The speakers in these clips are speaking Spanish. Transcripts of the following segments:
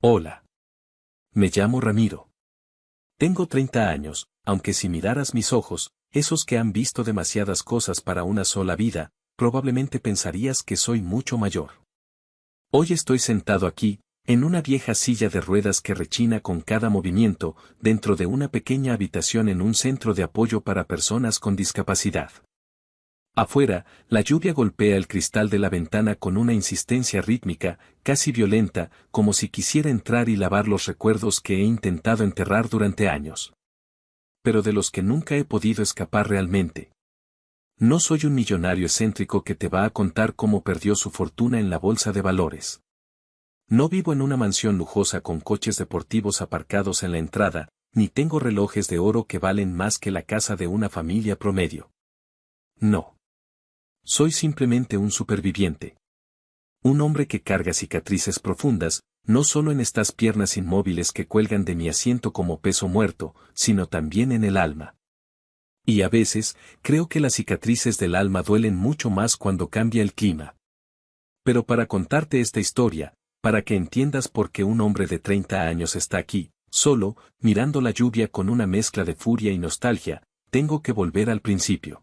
Hola. Me llamo Ramiro. Tengo 30 años, aunque si miraras mis ojos, esos que han visto demasiadas cosas para una sola vida, probablemente pensarías que soy mucho mayor. Hoy estoy sentado aquí, en una vieja silla de ruedas que rechina con cada movimiento, dentro de una pequeña habitación en un centro de apoyo para personas con discapacidad. Afuera, la lluvia golpea el cristal de la ventana con una insistencia rítmica, casi violenta, como si quisiera entrar y lavar los recuerdos que he intentado enterrar durante años. Pero de los que nunca he podido escapar realmente. No soy un millonario excéntrico que te va a contar cómo perdió su fortuna en la bolsa de valores. No vivo en una mansión lujosa con coches deportivos aparcados en la entrada, ni tengo relojes de oro que valen más que la casa de una familia promedio. No. Soy simplemente un superviviente. Un hombre que carga cicatrices profundas, no solo en estas piernas inmóviles que cuelgan de mi asiento como peso muerto, sino también en el alma. Y a veces, creo que las cicatrices del alma duelen mucho más cuando cambia el clima. Pero para contarte esta historia, para que entiendas por qué un hombre de 30 años está aquí, solo, mirando la lluvia con una mezcla de furia y nostalgia, tengo que volver al principio.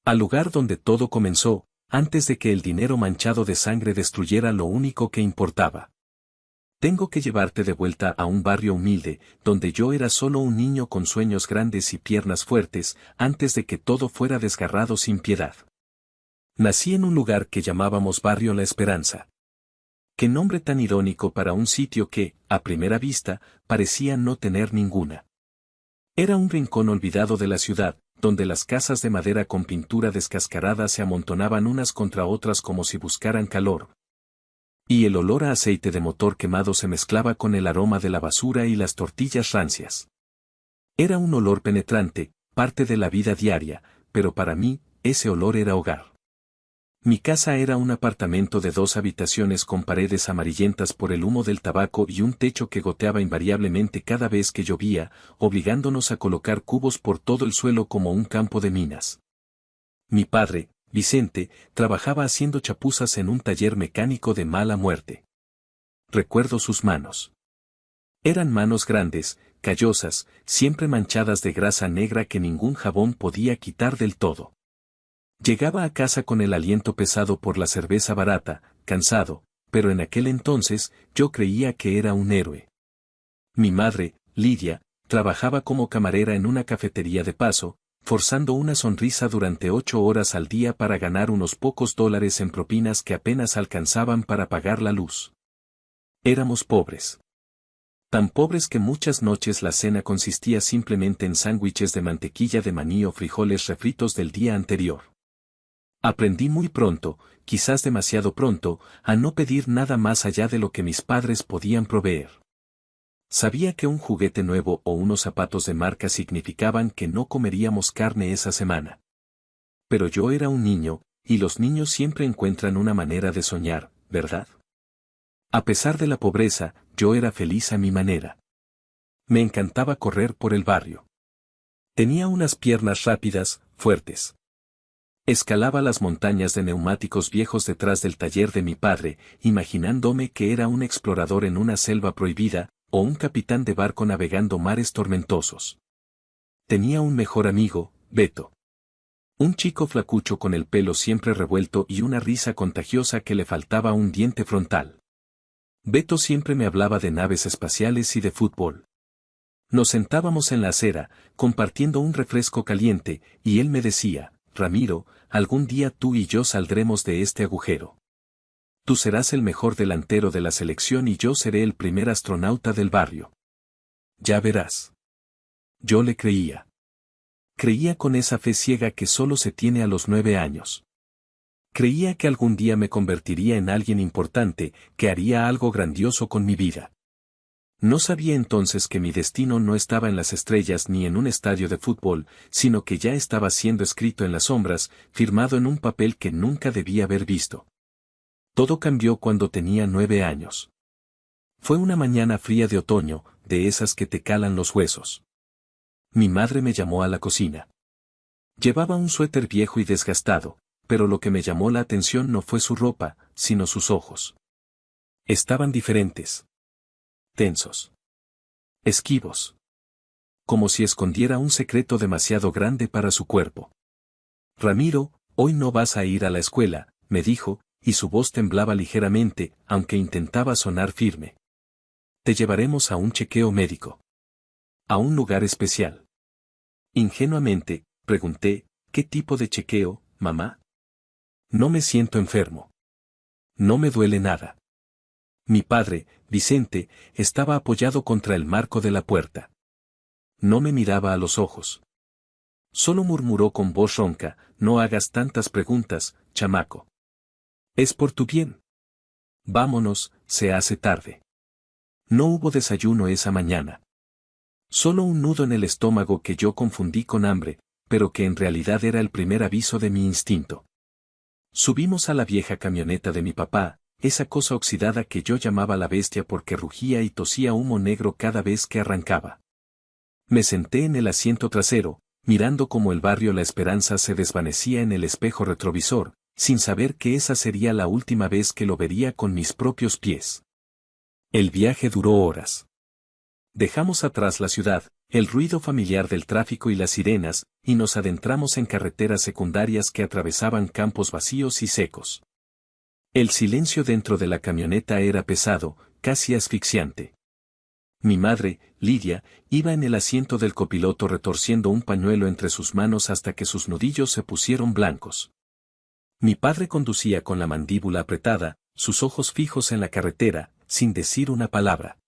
Al lugar donde todo comenzó, antes de que el dinero manchado de sangre destruyera lo único que importaba. Tengo que llevarte de vuelta a un barrio humilde, donde yo era solo un niño con sueños grandes y piernas fuertes, antes de que todo fuera desgarrado sin piedad. Nací en un lugar que llamábamos Barrio La Esperanza. Qué nombre tan irónico para un sitio que, a primera vista, parecía no tener ninguna. Era un rincón olvidado de la ciudad, donde las casas de madera con pintura descascarada se amontonaban unas contra otras como si buscaran calor. Y el olor a aceite de motor quemado se mezclaba con el aroma de la basura y las tortillas rancias. Era un olor penetrante, parte de la vida diaria, pero para mí, ese olor era hogar. Mi casa era un apartamento de 2 habitaciones con paredes amarillentas por el humo del tabaco y un techo que goteaba invariablemente cada vez que llovía, obligándonos a colocar cubos por todo el suelo como un campo de minas. Mi padre, Vicente, trabajaba haciendo chapuzas en un taller mecánico de mala muerte. Recuerdo sus manos. Eran manos grandes, callosas, siempre manchadas de grasa negra que ningún jabón podía quitar del todo. Llegaba a casa con el aliento pesado por la cerveza barata, cansado, pero en aquel entonces, yo creía que era un héroe. Mi madre, Lidia, trabajaba como camarera en una cafetería de paso, forzando una sonrisa durante 8 horas al día para ganar unos pocos dólares en propinas que apenas alcanzaban para pagar la luz. Éramos pobres. Tan pobres que muchas noches la cena consistía simplemente en sándwiches de mantequilla de maní o frijoles refritos del día anterior. Aprendí muy pronto, quizás demasiado pronto, a no pedir nada más allá de lo que mis padres podían proveer. Sabía que un juguete nuevo o unos zapatos de marca significaban que no comeríamos carne esa semana. Pero yo era un niño, y los niños siempre encuentran una manera de soñar, ¿verdad? A pesar de la pobreza, yo era feliz a mi manera. Me encantaba correr por el barrio. Tenía unas piernas rápidas, fuertes. Escalaba las montañas de neumáticos viejos detrás del taller de mi padre, imaginándome que era un explorador en una selva prohibida, o un capitán de barco navegando mares tormentosos. Tenía un mejor amigo, Beto. Un chico flacucho con el pelo siempre revuelto y una risa contagiosa que le faltaba un diente frontal. Beto siempre me hablaba de naves espaciales y de fútbol. Nos sentábamos en la acera, compartiendo un refresco caliente, y él me decía: Ramiro, algún día tú y yo saldremos de este agujero. Tú serás el mejor delantero de la selección y yo seré el primer astronauta del barrio. Ya verás. Yo le creía. Creía con esa fe ciega que solo se tiene a los 9 años. Creía que algún día me convertiría en alguien importante, que haría algo grandioso con mi vida. No sabía entonces que mi destino no estaba en las estrellas ni en un estadio de fútbol, sino que ya estaba siendo escrito en las sombras, firmado en un papel que nunca debía haber visto. Todo cambió cuando tenía 9 años. Fue una mañana fría de otoño, de esas que te calan los huesos. Mi madre me llamó a la cocina. Llevaba un suéter viejo y desgastado, pero lo que me llamó la atención no fue su ropa, sino sus ojos. Estaban diferentes. tensos. Esquivos. Como si escondiera un secreto demasiado grande para su cuerpo. Ramiro, hoy no vas a ir a la escuela, me dijo, y su voz temblaba ligeramente, aunque intentaba sonar firme. Te llevaremos a un chequeo médico. A un lugar especial. Ingenuamente, pregunté, ¿qué tipo de chequeo, mamá? No me siento enfermo. No me duele nada. Mi padre, Vicente, estaba apoyado contra el marco de la puerta. No me miraba a los ojos. Solo murmuró con voz ronca, no hagas tantas preguntas, chamaco. Es por tu bien. Vámonos, se hace tarde. No hubo desayuno esa mañana. Solo un nudo en el estómago que yo confundí con hambre, pero que en realidad era el primer aviso de mi instinto. Subimos a la vieja camioneta de mi papá, esa cosa oxidada que yo llamaba la bestia porque rugía y tosía humo negro cada vez que arrancaba. Me senté en el asiento trasero, mirando cómo el barrio La Esperanza se desvanecía en el espejo retrovisor, sin saber que esa sería la última vez que lo vería con mis propios pies. El viaje duró horas. Dejamos atrás la ciudad, el ruido familiar del tráfico y las sirenas, y nos adentramos en carreteras secundarias que atravesaban campos vacíos y secos. El silencio dentro de la camioneta era pesado, casi asfixiante. Mi madre, Lidia, iba en el asiento del copiloto retorciendo un pañuelo entre sus manos hasta que sus nudillos se pusieron blancos. Mi padre conducía con la mandíbula apretada, sus ojos fijos en la carretera, sin decir una palabra.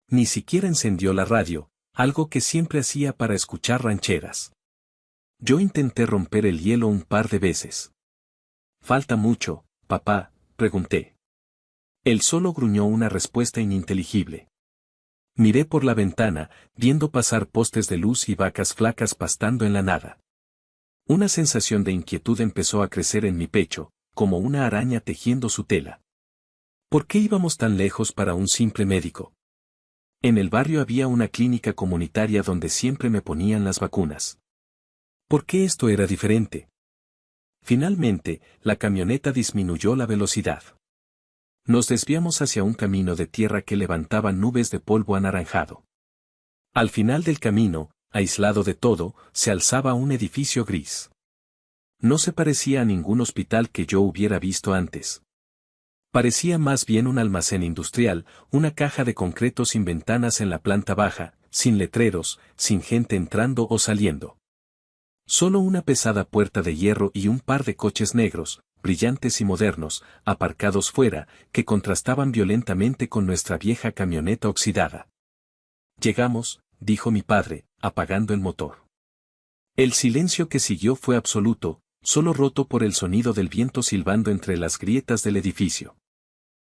Ni siquiera encendió la radio, algo que siempre hacía para escuchar rancheras. Yo intenté romper el hielo un par de veces. ¿Falta mucho, papá?, pregunté. Él solo gruñó una respuesta ininteligible. Miré por la ventana, viendo pasar postes de luz y vacas flacas pastando en la nada. Una sensación de inquietud empezó a crecer en mi pecho, como una araña tejiendo su tela. ¿Por qué íbamos tan lejos para un simple médico? En el barrio había una clínica comunitaria donde siempre me ponían las vacunas. ¿Por qué esto era diferente? Finalmente, la camioneta disminuyó la velocidad. Nos desviamos hacia un camino de tierra que levantaba nubes de polvo anaranjado. Al final del camino, aislado de todo, se alzaba un edificio gris. No se parecía a ningún hospital que yo hubiera visto antes. Parecía más bien un almacén industrial, una caja de concreto sin ventanas en la planta baja, sin letreros, sin gente entrando o saliendo. Solo una pesada puerta de hierro y un par de coches negros, brillantes y modernos, aparcados fuera, que contrastaban violentamente con nuestra vieja camioneta oxidada. Llegamos, dijo mi padre, apagando el motor. El silencio que siguió fue absoluto, solo roto por el sonido del viento silbando entre las grietas del edificio.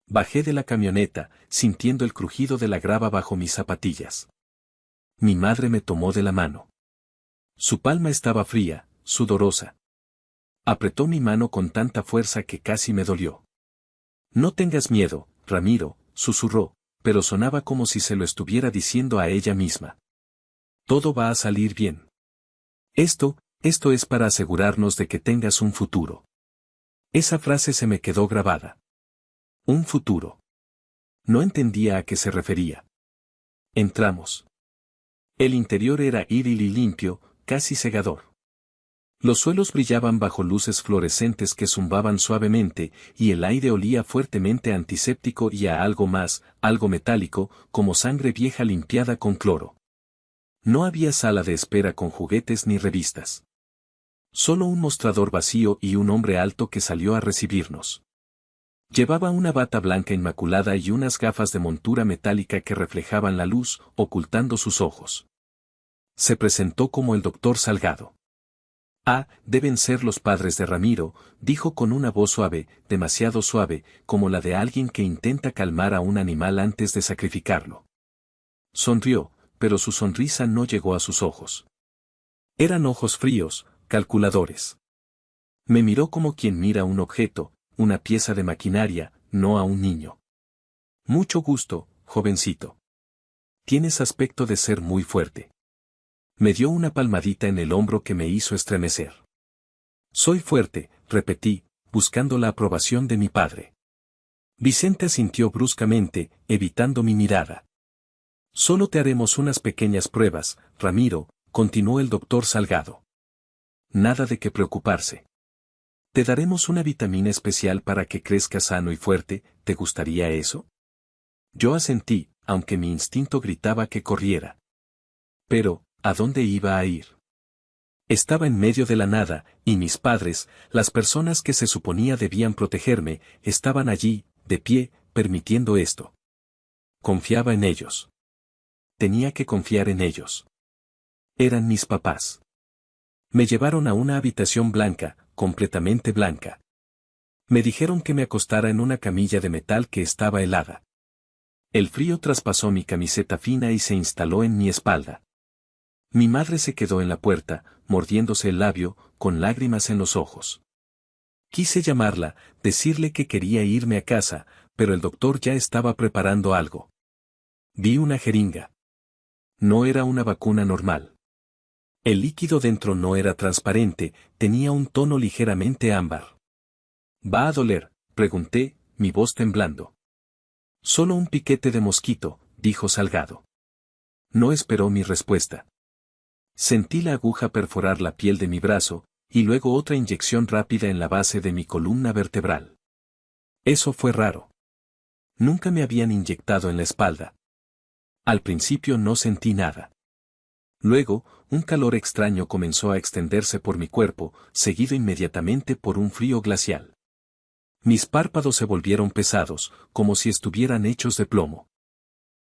Bajé de la camioneta, sintiendo el crujido de la grava bajo mis zapatillas. Mi madre me tomó de la mano. Su palma estaba fría, sudorosa. Apretó mi mano con tanta fuerza que casi me dolió. No tengas miedo, Ramiro, susurró, pero sonaba como si se lo estuviera diciendo a ella misma. Todo va a salir bien. Esto es para asegurarnos de que tengas un futuro. Esa frase se me quedó grabada. Un futuro. No entendía a qué se refería. Entramos. El interior era íril y limpio, casi cegador. Los suelos brillaban bajo luces fluorescentes que zumbaban suavemente, y el aire olía fuertemente a antiséptico y a algo más, algo metálico, como sangre vieja limpiada con cloro. No había sala de espera con juguetes ni revistas. Solo un mostrador vacío y un hombre alto que salió a recibirnos. Llevaba una bata blanca inmaculada y unas gafas de montura metálica que reflejaban la luz, ocultando sus ojos. Se presentó como el doctor Salgado. Ah, deben ser los padres de Ramiro, dijo con una voz suave, demasiado suave, como la de alguien que intenta calmar a un animal antes de sacrificarlo. Sonrió, pero su sonrisa no llegó a sus ojos. Eran ojos fríos, calculadores. Me miró como quien mira un objeto, una pieza de maquinaria, no a un niño. Mucho gusto, jovencito. Tienes aspecto de ser muy fuerte. Me dio una palmadita en el hombro que me hizo estremecer. Soy fuerte, repetí, buscando la aprobación de mi padre. Vicente asintió bruscamente, evitando mi mirada. Solo te haremos unas pequeñas pruebas, Ramiro, continuó el doctor Salgado. Nada de qué preocuparse. Te daremos una vitamina especial para que crezcas sano y fuerte, ¿te gustaría eso? Yo asentí, aunque mi instinto gritaba que corriera. Pero, ¿a dónde iba a ir? Estaba en medio de la nada, y mis padres, las personas que se suponía debían protegerme, estaban allí, de pie, permitiendo esto. Confiaba en ellos. Tenía que confiar en ellos. Eran mis papás. Me llevaron a una habitación blanca, completamente blanca. Me dijeron que me acostara en una camilla de metal que estaba helada. El frío traspasó mi camiseta fina y se instaló en mi espalda. Mi madre se quedó en la puerta, mordiéndose el labio, con lágrimas en los ojos. Quise llamarla, decirle que quería irme a casa, pero el doctor ya estaba preparando algo. Vi una jeringa. No era una vacuna normal. El líquido dentro no era transparente, tenía un tono ligeramente ámbar. ¿Va a doler?, pregunté, mi voz temblando. Solo un piquete de mosquito, dijo Salgado. No esperó mi respuesta. Sentí la aguja perforar la piel de mi brazo, y luego otra inyección rápida en la base de mi columna vertebral. Eso fue raro. Nunca me habían inyectado en la espalda. Al principio no sentí nada. Luego, un calor extraño comenzó a extenderse por mi cuerpo, seguido inmediatamente por un frío glacial. Mis párpados se volvieron pesados, como si estuvieran hechos de plomo.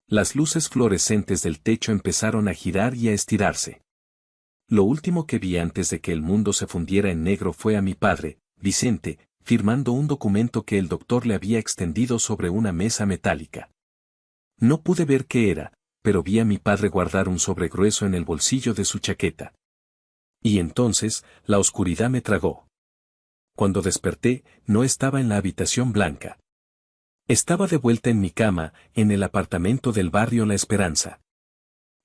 Las luces fluorescentes del techo empezaron a girar y a estirarse. Lo último que vi antes de que el mundo se fundiera en negro fue a mi padre, Vicente, firmando un documento que el doctor le había extendido sobre una mesa metálica. No pude ver qué era, pero vi a mi padre guardar un sobre grueso en el bolsillo de su chaqueta. Y entonces, la oscuridad me tragó. Cuando desperté, no estaba en la habitación blanca. Estaba de vuelta en mi cama, en el apartamento del barrio La Esperanza.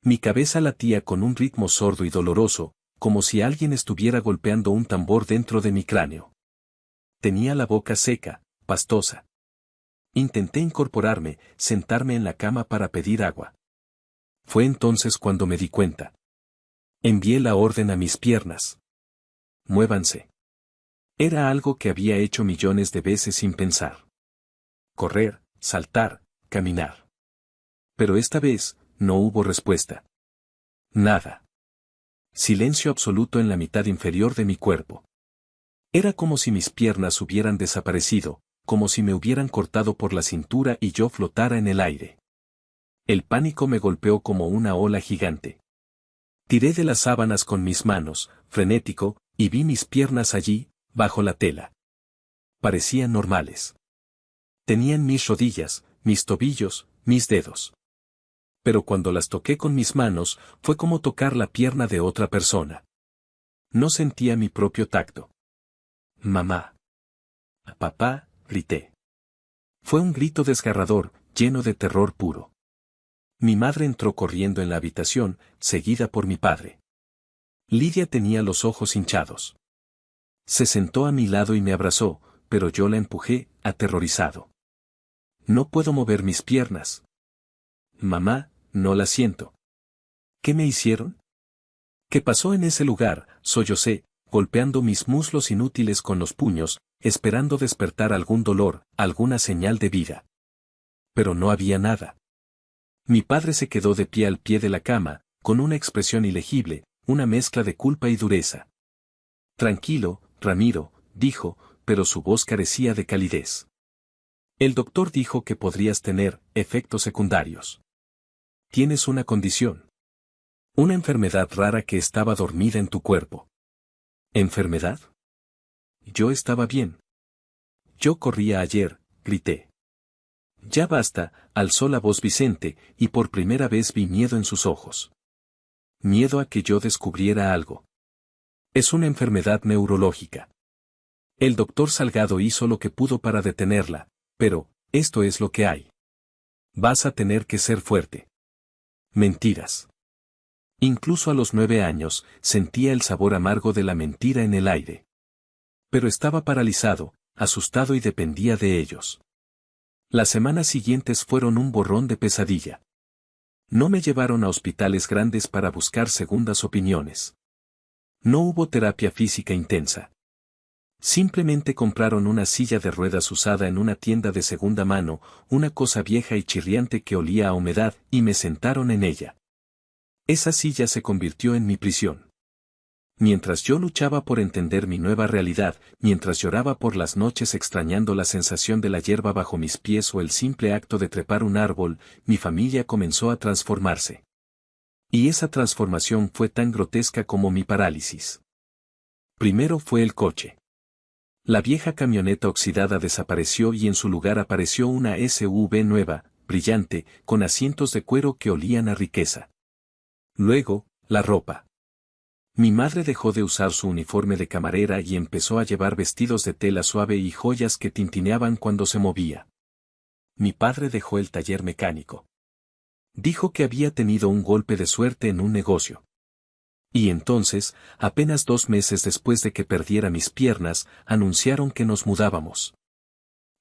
Mi cabeza latía con un ritmo sordo y doloroso, como si alguien estuviera golpeando un tambor dentro de mi cráneo. Tenía la boca seca, pastosa. Intenté incorporarme, sentarme en la cama para pedir agua. Fue entonces cuando me di cuenta. Envié la orden a mis piernas. Muévanse. Era algo que había hecho millones de veces sin pensar. Correr, saltar, caminar. Pero esta vez, no hubo respuesta. Nada. Silencio absoluto en la mitad inferior de mi cuerpo. Era como si mis piernas hubieran desaparecido, como si me hubieran cortado por la cintura y yo flotara en el aire. El pánico me golpeó como una ola gigante. Tiré de las sábanas con mis manos, frenético, y vi mis piernas allí, bajo la tela. Parecían normales. Tenían mis rodillas, mis tobillos, mis dedos. Pero cuando las toqué con mis manos, fue como tocar la pierna de otra persona. No sentía mi propio tacto. Mamá. Papá, grité. Fue un grito desgarrador, lleno de terror puro. Mi madre entró corriendo en la habitación, seguida por mi padre. Lidia tenía los ojos hinchados. Se sentó a mi lado y me abrazó, pero yo la empujé, aterrorizado. No puedo mover mis piernas. Mamá, no las siento. ¿Qué me hicieron? ¿Qué pasó en ese lugar? Sollocé, golpeando mis muslos inútiles con los puños, esperando despertar algún dolor, alguna señal de vida. Pero no había nada. Mi padre se quedó de pie al pie de la cama, con una expresión ilegible, una mezcla de culpa y dureza. Tranquilo, Ramiro, dijo, pero su voz carecía de calidez. El doctor dijo que podrías tener efectos secundarios. Tienes una condición. Una enfermedad rara que estaba dormida en tu cuerpo. ¿Enfermedad? Yo estaba bien. Yo corría ayer, grité. Ya basta, alzó la voz Vicente, y por primera vez vi miedo en sus ojos. Miedo a que yo descubriera algo. Es una enfermedad neurológica. El doctor Salgado hizo lo que pudo para detenerla, pero, esto es lo que hay. Vas a tener que ser fuerte. Mentiras. Incluso a los 9 años, sentía el sabor amargo de la mentira en el aire. Pero estaba paralizado, asustado y dependía de ellos. Las semanas siguientes fueron un borrón de pesadilla. No me llevaron a hospitales grandes para buscar segundas opiniones. No hubo terapia física intensa. Simplemente compraron una silla de ruedas usada en una tienda de segunda mano, una cosa vieja y chirriante que olía a humedad, y me sentaron en ella. Esa silla se convirtió en mi prisión. Mientras yo luchaba por entender mi nueva realidad, mientras lloraba por las noches extrañando la sensación de la hierba bajo mis pies o el simple acto de trepar un árbol, mi familia comenzó a transformarse. Y esa transformación fue tan grotesca como mi parálisis. Primero fue el coche. La vieja camioneta oxidada desapareció y en su lugar apareció una SUV nueva, brillante, con asientos de cuero que olían a riqueza. Luego, la ropa. Mi madre dejó de usar su uniforme de camarera y empezó a llevar vestidos de tela suave y joyas que tintineaban cuando se movía. Mi padre dejó el taller mecánico. Dijo que había tenido un golpe de suerte en un negocio. Y entonces, apenas 2 meses después de que perdiera mis piernas, anunciaron que nos mudábamos.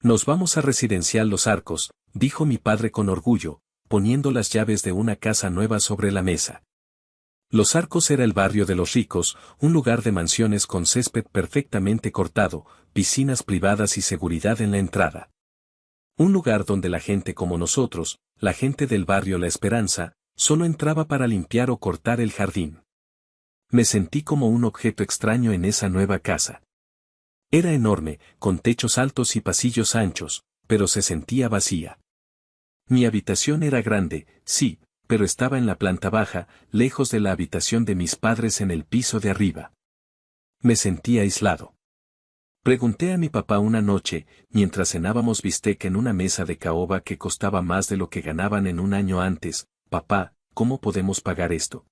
Nos vamos a Residencial Los Arcos, dijo mi padre con orgullo, poniendo las llaves de una casa nueva sobre la mesa. Los Arcos era el barrio de los ricos, un lugar de mansiones con césped perfectamente cortado, piscinas privadas y seguridad en la entrada. Un lugar donde la gente como nosotros, la gente del barrio La Esperanza, solo entraba para limpiar o cortar el jardín. Me sentí como un objeto extraño en esa nueva casa. Era enorme, con techos altos y pasillos anchos, pero se sentía vacía. Mi habitación era grande, sí, pero estaba en la planta baja, lejos de la habitación de mis padres en el piso de arriba. Me sentía aislado. Pregunté a mi papá una noche, mientras cenábamos bistec en una mesa de caoba que costaba más de lo que ganaban en un año antes, papá, ¿cómo podemos pagar esto?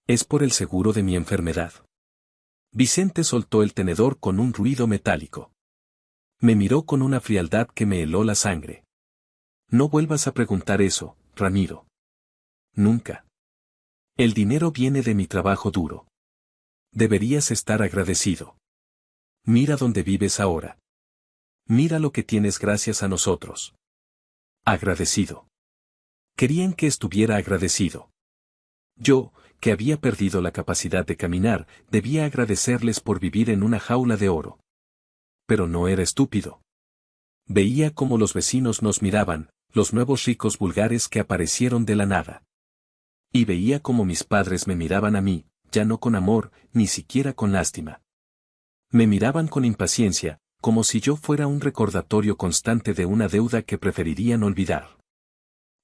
Es por el seguro de mi enfermedad. Vicente soltó el tenedor con un ruido metálico. Me miró con una frialdad que me heló la sangre. No vuelvas a preguntar eso, Ramiro. Nunca. El dinero viene de mi trabajo duro. Deberías estar agradecido. Mira dónde vives ahora. Mira lo que tienes gracias a nosotros. Agradecido. Querían que estuviera agradecido. Yo, que había perdido la capacidad de caminar, debía agradecerles por vivir en una jaula de oro. Pero no era estúpido. Veía cómo los vecinos nos miraban, los nuevos ricos vulgares que aparecieron de la nada. Y veía cómo mis padres me miraban a mí, ya no con amor, ni siquiera con lástima. Me miraban con impaciencia, como si yo fuera un recordatorio constante de una deuda que preferirían olvidar.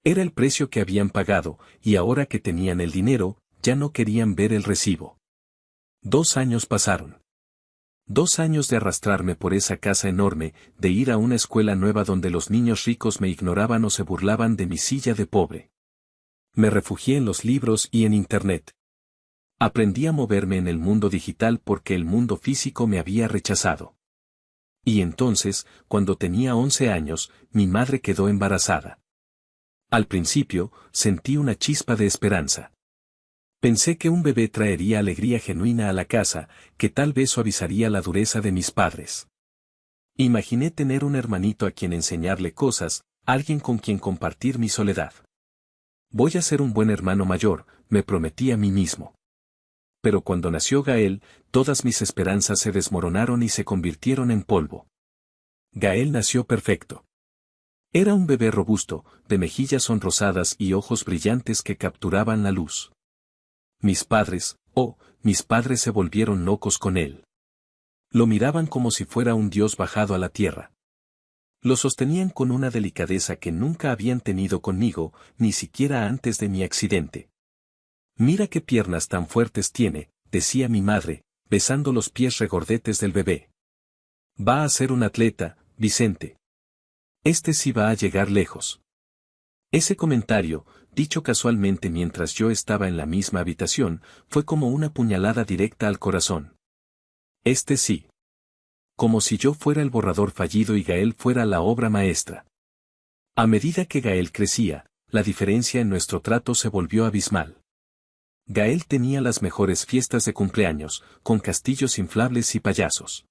Era el precio que habían pagado, y ahora que tenían el dinero, ya no querían ver el recibo. 2 años pasaron. 2 años de arrastrarme por esa casa enorme, de ir a una escuela nueva donde los niños ricos me ignoraban o se burlaban de mi silla de pobre. Me refugié en los libros y en Internet. Aprendí a moverme en el mundo digital porque el mundo físico me había rechazado. Y entonces, cuando tenía 11 años, mi madre quedó embarazada. Al principio, sentí una chispa de esperanza. Pensé que un bebé traería alegría genuina a la casa, que tal vez suavizaría la dureza de mis padres. Imaginé tener un hermanito a quien enseñarle cosas, alguien con quien compartir mi soledad. Voy a ser un buen hermano mayor, me prometí a mí mismo. Pero cuando nació Gael, todas mis esperanzas se desmoronaron y se convirtieron en polvo. Gael nació perfecto. Era un bebé robusto, de mejillas sonrosadas y ojos brillantes que capturaban la luz. Mis padres se volvieron locos con él. Lo miraban como si fuera un dios bajado a la tierra. Lo sostenían con una delicadeza que nunca habían tenido conmigo, ni siquiera antes de mi accidente. Mira qué piernas tan fuertes tiene, decía mi madre, besando los pies regordetes del bebé. Va a ser un atleta, Vicente. Este sí va a llegar lejos. Ese comentario, dicho casualmente mientras yo estaba en la misma habitación, fue como una puñalada directa al corazón. Este sí. Como si yo fuera el borrador fallido y Gael fuera la obra maestra. A medida que Gael crecía, la diferencia en nuestro trato se volvió abismal. Gael tenía las mejores fiestas de cumpleaños, con castillos inflables y payasos.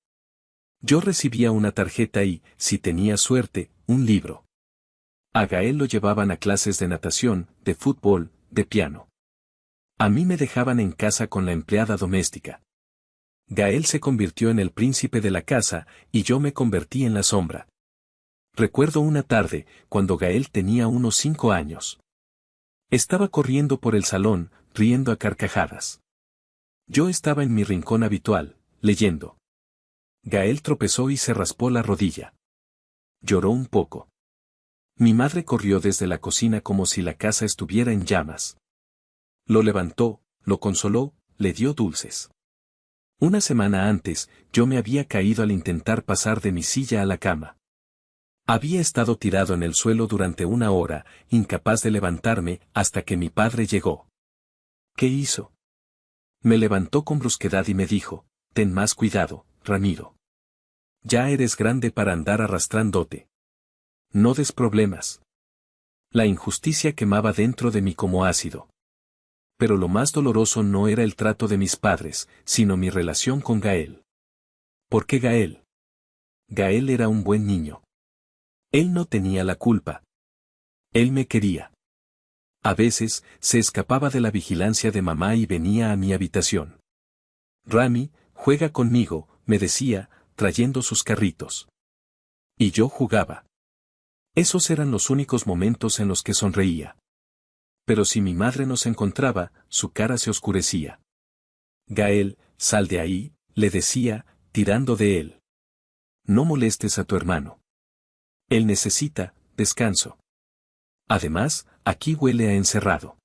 Yo recibía una tarjeta y, si tenía suerte, un libro. A Gael lo llevaban a clases de natación, de fútbol, de piano. A mí me dejaban en casa con la empleada doméstica. Gael se convirtió en el príncipe de la casa, y yo me convertí en la sombra. Recuerdo una tarde, cuando Gael tenía unos 5 años. Estaba corriendo por el salón, riendo a carcajadas. Yo estaba en mi rincón habitual, leyendo. Gael tropezó y se raspó la rodilla. Lloró un poco. Mi madre corrió desde la cocina como si la casa estuviera en llamas. Lo levantó, lo consoló, le dio dulces. Una semana antes, yo me había caído al intentar pasar de mi silla a la cama. Había estado tirado en el suelo durante 1 hora, incapaz de levantarme, hasta que mi padre llegó. ¿Qué hizo? Me levantó con brusquedad y me dijo: ten más cuidado, Ramiro. Ya eres grande para andar arrastrándote. No des problemas. La injusticia quemaba dentro de mí como ácido. Pero lo más doloroso no era el trato de mis padres, sino mi relación con Gael. ¿Por qué Gael? Gael era un buen niño. Él no tenía la culpa. Él me quería. A veces, se escapaba de la vigilancia de mamá y venía a mi habitación. Rami, juega conmigo, me decía, trayendo sus carritos. Y yo jugaba. Esos eran los únicos momentos en los que sonreía. Pero si mi madre nos encontraba, su cara se oscurecía. Gael, sal de ahí, le decía, tirando de él. No molestes a tu hermano. Él necesita descanso. Además, aquí huele a encerrado.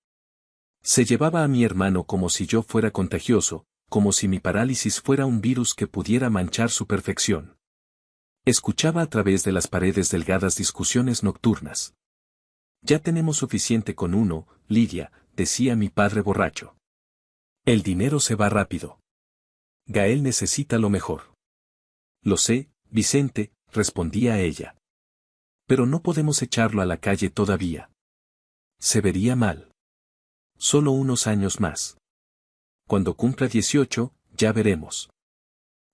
Se llevaba a mi hermano como si yo fuera contagioso, como si mi parálisis fuera un virus que pudiera manchar su perfección. Escuchaba a través de las paredes delgadas discusiones nocturnas. Ya tenemos suficiente con uno, Lidia, decía mi padre borracho. El dinero se va rápido. Gael necesita lo mejor. Lo sé, Vicente, respondía ella. Pero no podemos echarlo a la calle todavía. Se vería mal. Solo unos años más. Cuando cumpla 18, ya veremos.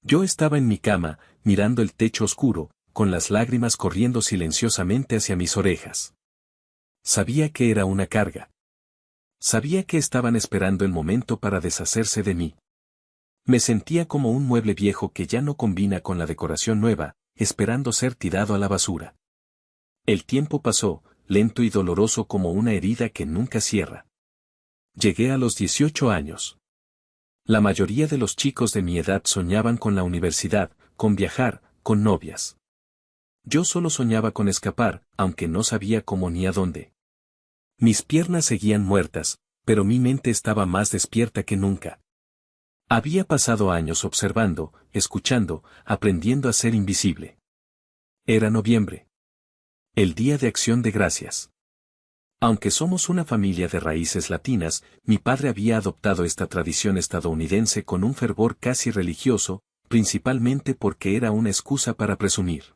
Yo estaba en mi cama, mirando el techo oscuro, con las lágrimas corriendo silenciosamente hacia mis orejas. Sabía que era una carga. Sabía que estaban esperando el momento para deshacerse de mí. Me sentía como un mueble viejo que ya no combina con la decoración nueva, esperando ser tirado a la basura. El tiempo pasó, lento y doloroso como una herida que nunca cierra. Llegué a los 18 años. La mayoría de los chicos de mi edad soñaban con la universidad, con viajar, con novias. Yo solo soñaba con escapar, aunque no sabía cómo ni a dónde. Mis piernas seguían muertas, pero mi mente estaba más despierta que nunca. Había pasado años observando, escuchando, aprendiendo a ser invisible. Era noviembre. El Día de Acción de Gracias. Aunque somos una familia de raíces latinas, mi padre había adoptado esta tradición estadounidense con un fervor casi religioso, principalmente porque era una excusa para presumir.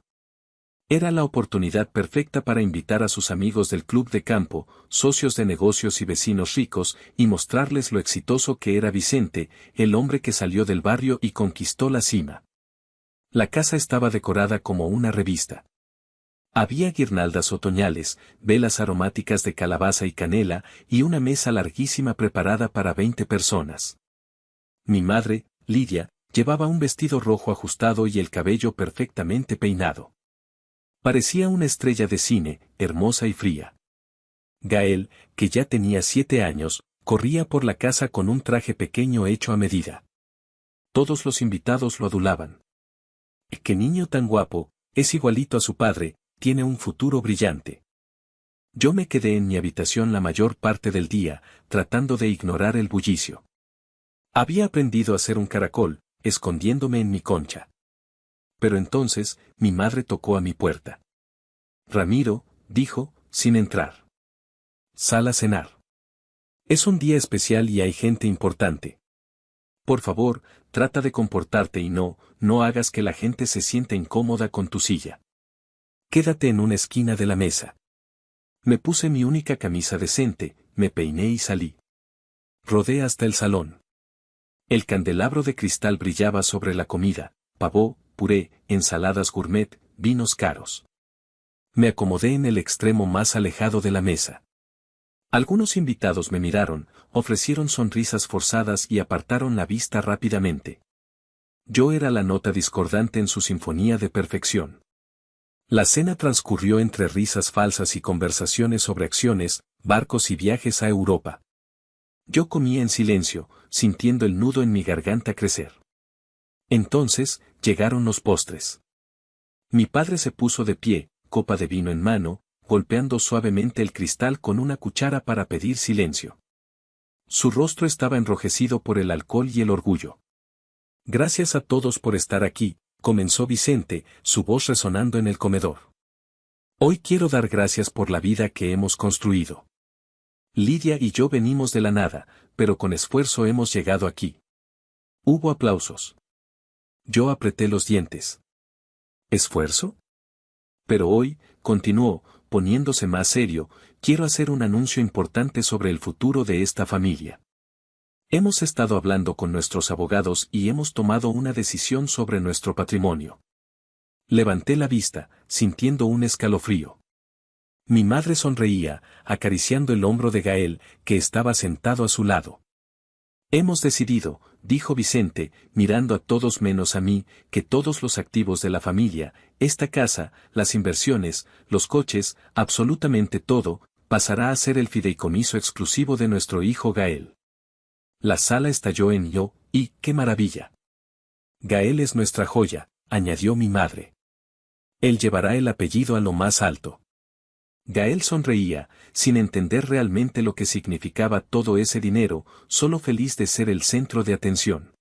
Era la oportunidad perfecta para invitar a sus amigos del club de campo, socios de negocios y vecinos ricos, y mostrarles lo exitoso que era Vicente, el hombre que salió del barrio y conquistó la cima. La casa estaba decorada como una revista. Había guirnaldas otoñales, velas aromáticas de calabaza y canela, y una mesa larguísima preparada para 20 personas. Mi madre, Lidia, llevaba un vestido rojo ajustado y el cabello perfectamente peinado. Parecía una estrella de cine, hermosa y fría. Gael, que ya tenía 7 años, corría por la casa con un traje pequeño hecho a medida. Todos los invitados lo adulaban. ¡Qué niño tan guapo! Es igualito a su padre, tiene un futuro brillante. Yo me quedé en mi habitación la mayor parte del día, tratando de ignorar el bullicio. Había aprendido a ser un caracol, escondiéndome en mi concha. Pero entonces, mi madre tocó a mi puerta. Ramiro, dijo, sin entrar. Sal a cenar. Es un día especial y hay gente importante. Por favor, trata de comportarte y no hagas que la gente se sienta incómoda con tu silla. Quédate en una esquina de la mesa. Me puse mi única camisa decente, me peiné y salí. Rodé hasta el salón. El candelabro de cristal brillaba sobre la comida, pavó, puré, ensaladas gourmet, vinos caros. Me acomodé en el extremo más alejado de la mesa. Algunos invitados me miraron, ofrecieron sonrisas forzadas y apartaron la vista rápidamente. Yo era la nota discordante en su sinfonía de perfección. La cena transcurrió entre risas falsas y conversaciones sobre acciones, barcos y viajes a Europa. Yo comía en silencio, sintiendo el nudo en mi garganta crecer. Entonces, llegaron los postres. Mi padre se puso de pie, copa de vino en mano, golpeando suavemente el cristal con una cuchara para pedir silencio. Su rostro estaba enrojecido por el alcohol y el orgullo. Gracias a todos por estar aquí, comenzó Vicente, su voz resonando en el comedor. Hoy quiero dar gracias por la vida que hemos construido. Lidia y yo venimos de la nada, pero con esfuerzo hemos llegado aquí. Hubo aplausos. Yo apreté los dientes. ¿Esfuerzo? Pero hoy, continuó, poniéndose más serio, quiero hacer un anuncio importante sobre el futuro de esta familia. Hemos estado hablando con nuestros abogados y hemos tomado una decisión sobre nuestro patrimonio. Levanté la vista, sintiendo un escalofrío. Mi madre sonreía, acariciando el hombro de Gael, que estaba sentado a su lado. Hemos decidido, dijo Vicente, mirando a todos menos a mí, que todos los activos de la familia, esta casa, las inversiones, los coches, absolutamente todo, pasará a ser el fideicomiso exclusivo de nuestro hijo Gael. La sala estalló en yo, y ¡qué maravilla! Gael es nuestra joya, añadió mi madre. Él llevará el apellido a lo más alto. Gael sonreía, sin entender realmente lo que significaba todo ese dinero, solo feliz de ser el centro de atención.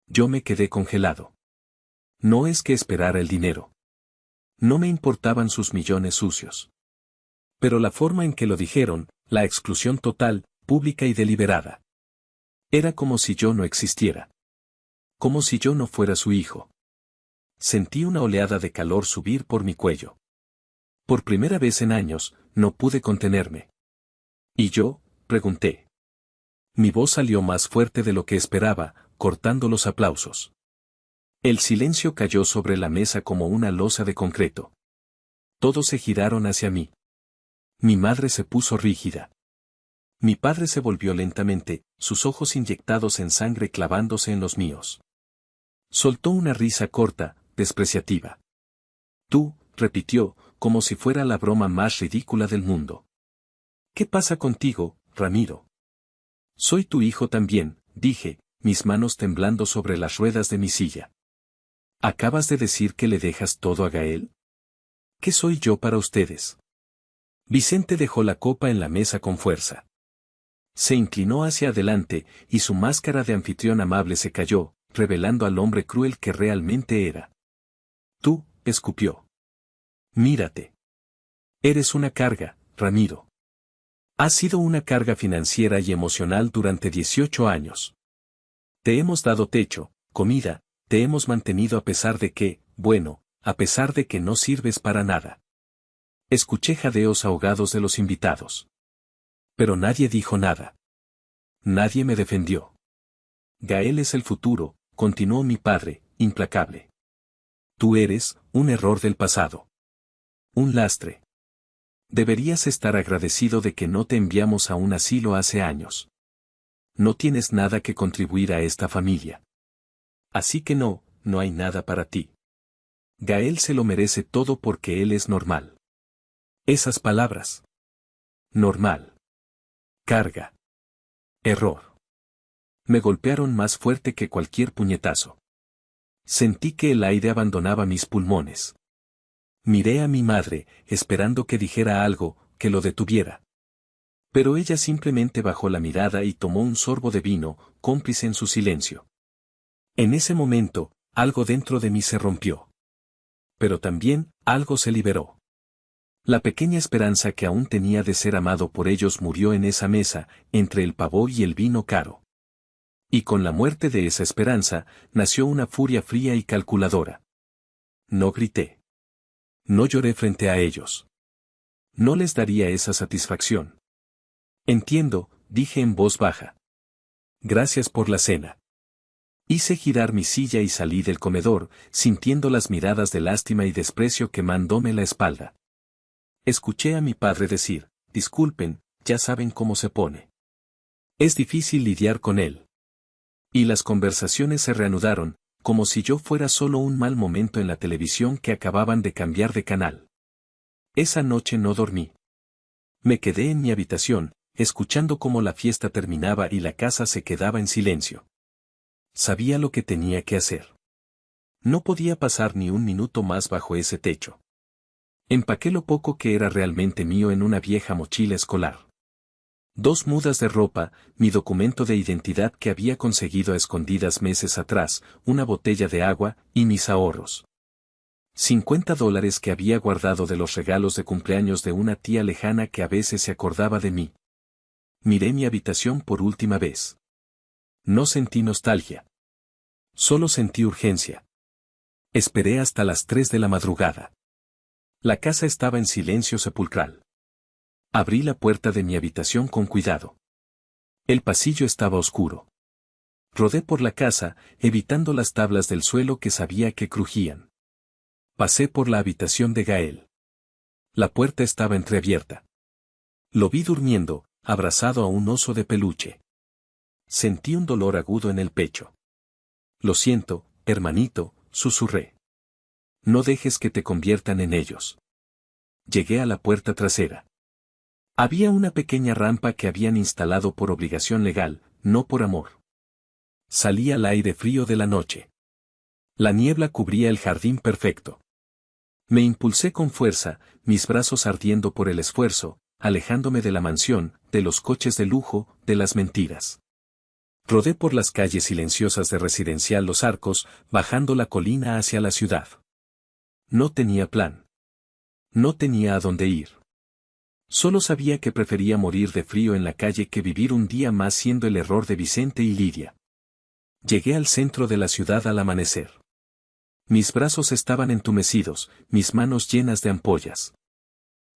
Yo me quedé congelado. No es que esperara el dinero. No me importaban sus millones sucios. Pero la forma en que lo dijeron, la exclusión total, pública y deliberada. Era como si yo no existiera. Como si yo no fuera su hijo. Sentí una oleada de calor subir por mi cuello. Por primera vez en años, no pude contenerme. ¿Y yo? Pregunté. Mi voz salió más fuerte de lo que esperaba, cortando los aplausos. El silencio cayó sobre la mesa como una losa de concreto. Todos se giraron hacia mí. Mi madre se puso rígida. Mi padre se volvió lentamente, sus ojos inyectados en sangre clavándose en los míos. Soltó una risa corta, despreciativa. Tú, repitió, como si fuera la broma más ridícula del mundo. ¿Qué pasa contigo, Ramiro? Soy tu hijo también, dije, mis manos temblando sobre las ruedas de mi silla. ¿Acabas de decir que le dejas todo a Gael? ¿Qué soy yo para ustedes? Vicente dejó la copa en la mesa con fuerza. Se inclinó hacia adelante, y su máscara de anfitrión amable se cayó, revelando al hombre cruel que realmente era. Tú, escupió. Mírate. Eres una carga, Ramiro. Has sido una carga financiera y emocional durante 18 años. Te hemos dado techo, comida, te hemos mantenido a pesar de que, bueno, a pesar de que no sirves para nada. Escuché jadeos ahogados de los invitados. Pero nadie dijo nada. Nadie me defendió. Gael es el futuro, continuó mi padre, implacable. Tú eres, un error del pasado. Un lastre. Deberías estar agradecido de que no te enviamos a un asilo hace años. No tienes nada que contribuir a esta familia. Así que no hay nada para ti. Gael se lo merece todo porque él es normal. Esas palabras. Normal. Carga. Error. Me golpearon más fuerte que cualquier puñetazo. Sentí que el aire abandonaba mis pulmones. Miré a mi madre, esperando que dijera algo, que lo detuviera. Pero ella simplemente bajó la mirada y tomó un sorbo de vino, cómplice en su silencio. En ese momento, algo dentro de mí se rompió. Pero también, algo se liberó. La pequeña esperanza que aún tenía de ser amado por ellos murió en esa mesa, entre el pavor y el vino caro. Y con la muerte de esa esperanza, nació una furia fría y calculadora. No grité. No lloré frente a ellos. No les daría esa satisfacción. Entiendo, dije en voz baja. Gracias por la cena. Hice girar mi silla y salí del comedor, sintiendo las miradas de lástima y desprecio quemándome la espalda. Escuché a mi padre decir, disculpen, ya saben cómo se pone. Es difícil lidiar con él. Y las conversaciones se reanudaron, como si yo fuera solo un mal momento en la televisión que acababan de cambiar de canal. Esa noche no dormí. Me quedé en mi habitación, escuchando cómo la fiesta terminaba y la casa se quedaba en silencio. Sabía lo que tenía que hacer. No podía pasar ni un minuto más bajo ese techo. Empaqué lo poco que era realmente mío en una vieja mochila escolar. 2 mudas de ropa, mi documento de identidad que había conseguido a escondidas meses atrás, una botella de agua, y mis ahorros. $50 que había guardado de los regalos de cumpleaños de una tía lejana que a veces se acordaba de mí. Miré mi habitación por última vez. No sentí nostalgia. Solo sentí urgencia. Esperé hasta las 3 de la madrugada. La casa estaba en silencio sepulcral. Abrí la puerta de mi habitación con cuidado. El pasillo estaba oscuro. Rodé por la casa, evitando las tablas del suelo que sabía que crujían. Pasé por la habitación de Gael. La puerta estaba entreabierta. Lo vi durmiendo, abrazado a un oso de peluche. Sentí un dolor agudo en el pecho. Lo siento, hermanito, susurré. No dejes que te conviertan en ellos. Llegué a la puerta trasera. Había una pequeña rampa que habían instalado por obligación legal, no por amor. Salía al aire frío de la noche. La niebla cubría el jardín perfecto. Me impulsé con fuerza, mis brazos ardiendo por el esfuerzo, alejándome de la mansión, de los coches de lujo, de las mentiras. Rodé por las calles silenciosas de Residencial Los Arcos, bajando la colina hacia la ciudad. No tenía plan. No tenía a dónde ir. Solo sabía que prefería morir de frío en la calle que vivir un día más siendo el error de Vicente y Lidia. Llegué al centro de la ciudad al amanecer. Mis brazos estaban entumecidos, mis manos llenas de ampollas.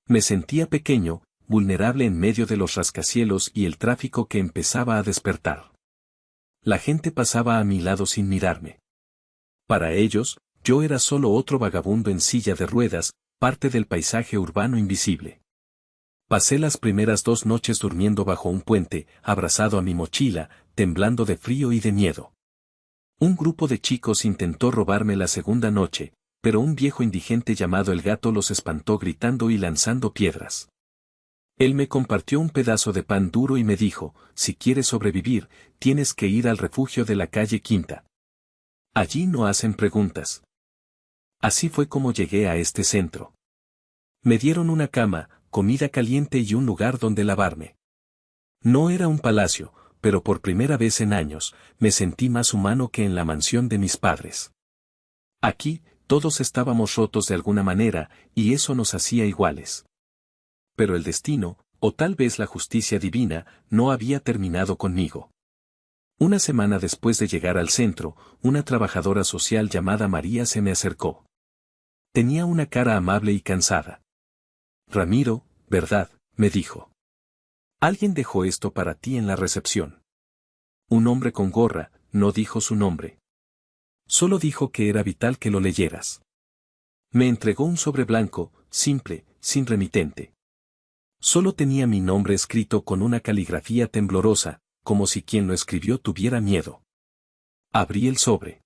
Me sentía pequeño, vulnerable en medio de los rascacielos y el tráfico que empezaba a despertar. La gente pasaba a mi lado sin mirarme. Para ellos, yo era solo otro vagabundo en silla de ruedas, parte del paisaje urbano invisible. Pasé las primeras 2 noches durmiendo bajo un puente, abrazado a mi mochila, temblando de frío y de miedo. Un grupo de chicos intentó robarme la segunda noche, pero un viejo indigente llamado el Gato los espantó gritando y lanzando piedras. Él me compartió un pedazo de pan duro y me dijo, si quieres sobrevivir, tienes que ir al refugio de la calle Quinta. Allí no hacen preguntas. Así fue como llegué a este centro. Me dieron una cama, comida caliente y un lugar donde lavarme. No era un palacio, pero por primera vez en años, me sentí más humano que en la mansión de mis padres. Aquí, todos estábamos rotos de alguna manera, y eso nos hacía iguales. Pero el destino, o tal vez la justicia divina, no había terminado conmigo. Una semana después de llegar al centro, una trabajadora social llamada María se me acercó. Tenía una cara amable y cansada. Ramiro, ¿verdad?, me dijo. Alguien dejó esto para ti en la recepción. Un hombre con gorra, no dijo su nombre. Solo dijo que era vital que lo leyeras. Me entregó un sobre blanco, simple, sin remitente. Solo tenía mi nombre escrito con una caligrafía temblorosa, como si quien lo escribió tuviera miedo. Abrí el sobre.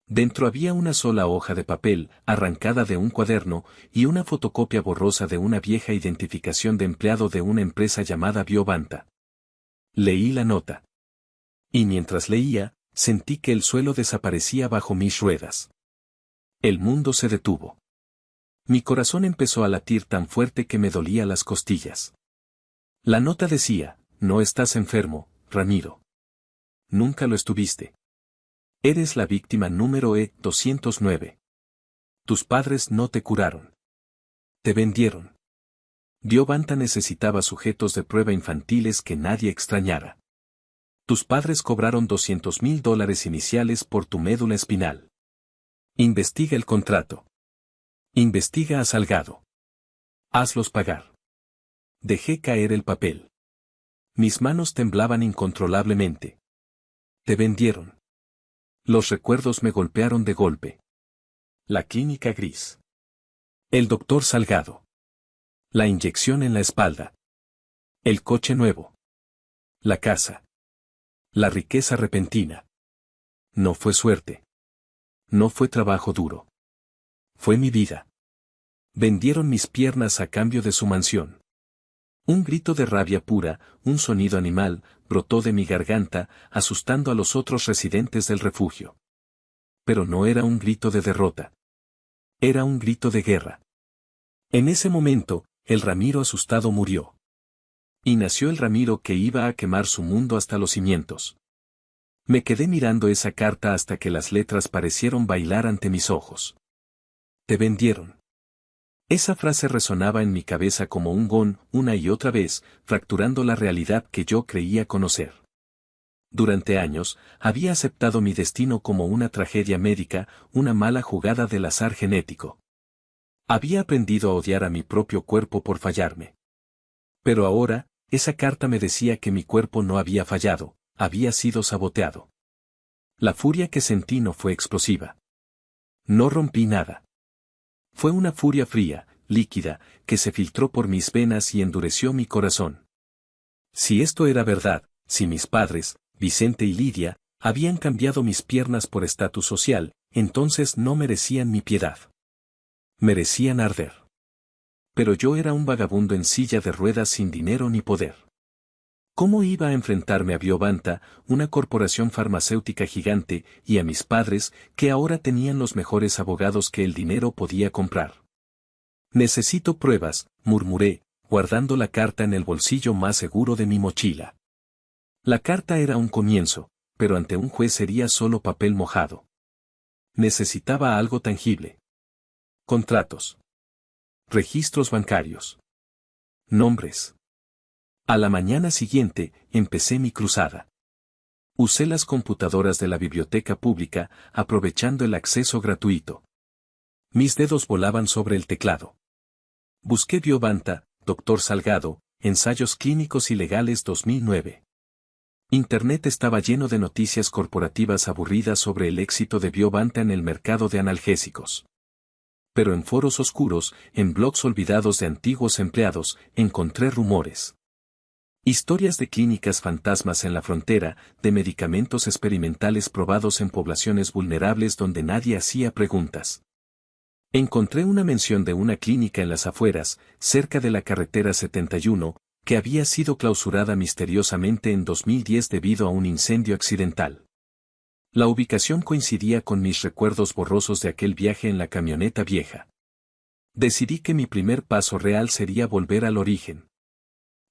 Dentro había una sola hoja de papel, arrancada de un cuaderno, y una fotocopia borrosa de una vieja identificación de empleado de una empresa llamada Biovanta. Leí la nota. Y mientras leía, sentí que el suelo desaparecía bajo mis ruedas. El mundo se detuvo. Mi corazón empezó a latir tan fuerte que me dolía las costillas. La nota decía, no estás enfermo, Ramiro. Nunca lo estuviste. Eres la víctima número E209. Tus padres no te curaron. Te vendieron. Biovanta necesitaba sujetos de prueba infantiles que nadie extrañara. Tus padres cobraron $200,000 iniciales por tu médula espinal. Investiga el contrato. Investiga a Salgado. Hazlos pagar. Dejé caer el papel. Mis manos temblaban incontrolablemente. Te vendieron. Los recuerdos me golpearon de golpe. La clínica gris. El doctor Salgado. La inyección en la espalda. El coche nuevo. La casa. La riqueza repentina. No fue suerte. No fue trabajo duro. Fue mi vida. Vendieron mis piernas a cambio de su mansión. Un grito de rabia pura, un sonido animal, brotó de mi garganta, asustando a los otros residentes del refugio. Pero no era un grito de derrota. Era un grito de guerra. En ese momento, el Ramiro asustado murió. Y nació el Ramiro que iba a quemar su mundo hasta los cimientos. Me quedé mirando esa carta hasta que las letras parecieron bailar ante mis ojos. Te vendieron. Esa frase resonaba en mi cabeza como un gong, una y otra vez, fracturando la realidad que yo creía conocer. Durante años, había aceptado mi destino como una tragedia médica, una mala jugada del azar genético. Había aprendido a odiar a mi propio cuerpo por fallarme. Pero ahora, esa carta me decía que mi cuerpo no había fallado, había sido saboteado. La furia que sentí no fue explosiva. No rompí nada. Fue una furia fría, líquida, que se filtró por mis venas y endureció mi corazón. Si esto era verdad, si mis padres, Vicente y Lidia, habían cambiado mis piernas por estatus social, entonces no merecían mi piedad. Merecían arder. Pero yo era un vagabundo en silla de ruedas sin dinero ni poder. ¿Cómo iba a enfrentarme a Biovanta, una corporación farmacéutica gigante, y a mis padres, que ahora tenían los mejores abogados que el dinero podía comprar? Necesito pruebas, murmuré, guardando la carta en el bolsillo más seguro de mi mochila. La carta era un comienzo, pero ante un juez sería solo papel mojado. Necesitaba algo tangible. Contratos. Registros bancarios. Nombres. A la mañana siguiente, empecé mi cruzada. Usé las computadoras de la biblioteca pública, aprovechando el acceso gratuito. Mis dedos volaban sobre el teclado. Busqué Biovanta, Dr. Salgado, Ensayos Clínicos y Legales 2009. Internet estaba lleno de noticias corporativas aburridas sobre el éxito de Biovanta en el mercado de analgésicos. Pero en foros oscuros, en blogs olvidados de antiguos empleados, encontré rumores. Historias de clínicas fantasmas en la frontera, de medicamentos experimentales probados en poblaciones vulnerables donde nadie hacía preguntas. Encontré una mención de una clínica en las afueras, cerca de la carretera 71, que había sido clausurada misteriosamente en 2010 debido a un incendio accidental. La ubicación coincidía con mis recuerdos borrosos de aquel viaje en la camioneta vieja. Decidí que mi primer paso real sería volver al origen.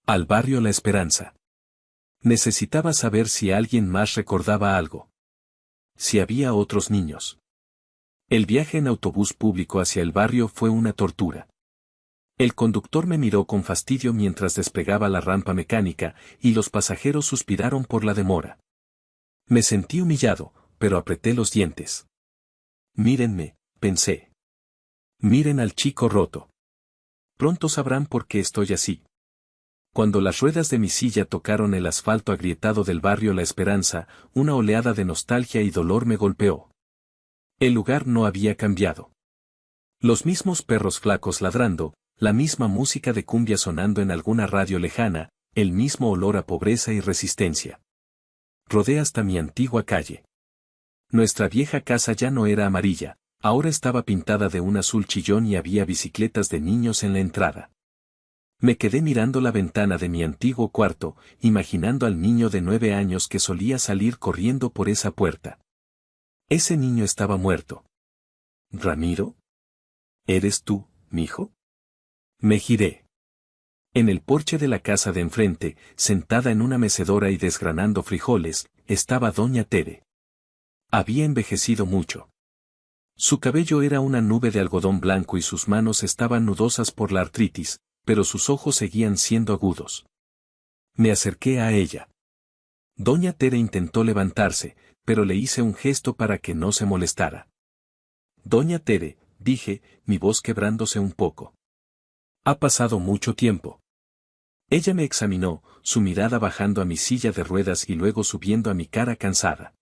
Al barrio La Esperanza. Necesitaba saber si alguien más recordaba algo. Si había otros niños. El viaje en autobús público hacia el barrio fue una tortura. El conductor me miró con fastidio mientras desplegaba la rampa mecánica, y los pasajeros suspiraron por la demora. Me sentí humillado, pero apreté los dientes. Mírenme, pensé. Miren al chico roto. Pronto sabrán por qué estoy así. Cuando las ruedas de mi silla tocaron el asfalto agrietado del barrio La Esperanza, una oleada de nostalgia y dolor me golpeó. El lugar no había cambiado. Los mismos perros flacos ladrando, la misma música de cumbia sonando en alguna radio lejana, el mismo olor a pobreza y resistencia. Rodé hasta mi antigua calle. Nuestra vieja casa ya no era amarilla, ahora estaba pintada de un azul chillón y había bicicletas de niños en la entrada. Me quedé mirando la ventana de mi antiguo cuarto, imaginando al niño de 9 años que solía salir corriendo por esa puerta. Ese niño estaba muerto. ¿Ramiro? ¿Eres tú, mijo? Me giré. En el porche de la casa de enfrente, sentada en una mecedora y desgranando frijoles, estaba doña Tere. Había envejecido mucho. Su cabello era una nube de algodón blanco y sus manos estaban nudosas por la artritis, pero sus ojos seguían siendo agudos. Me acerqué a ella. Doña Tere intentó levantarse, pero le hice un gesto para que no se molestara. Doña Tere, dije, mi voz quebrándose un poco. Ha pasado mucho tiempo. Ella me examinó, su mirada bajando a mi silla de ruedas y luego subiendo a mi cara cansada.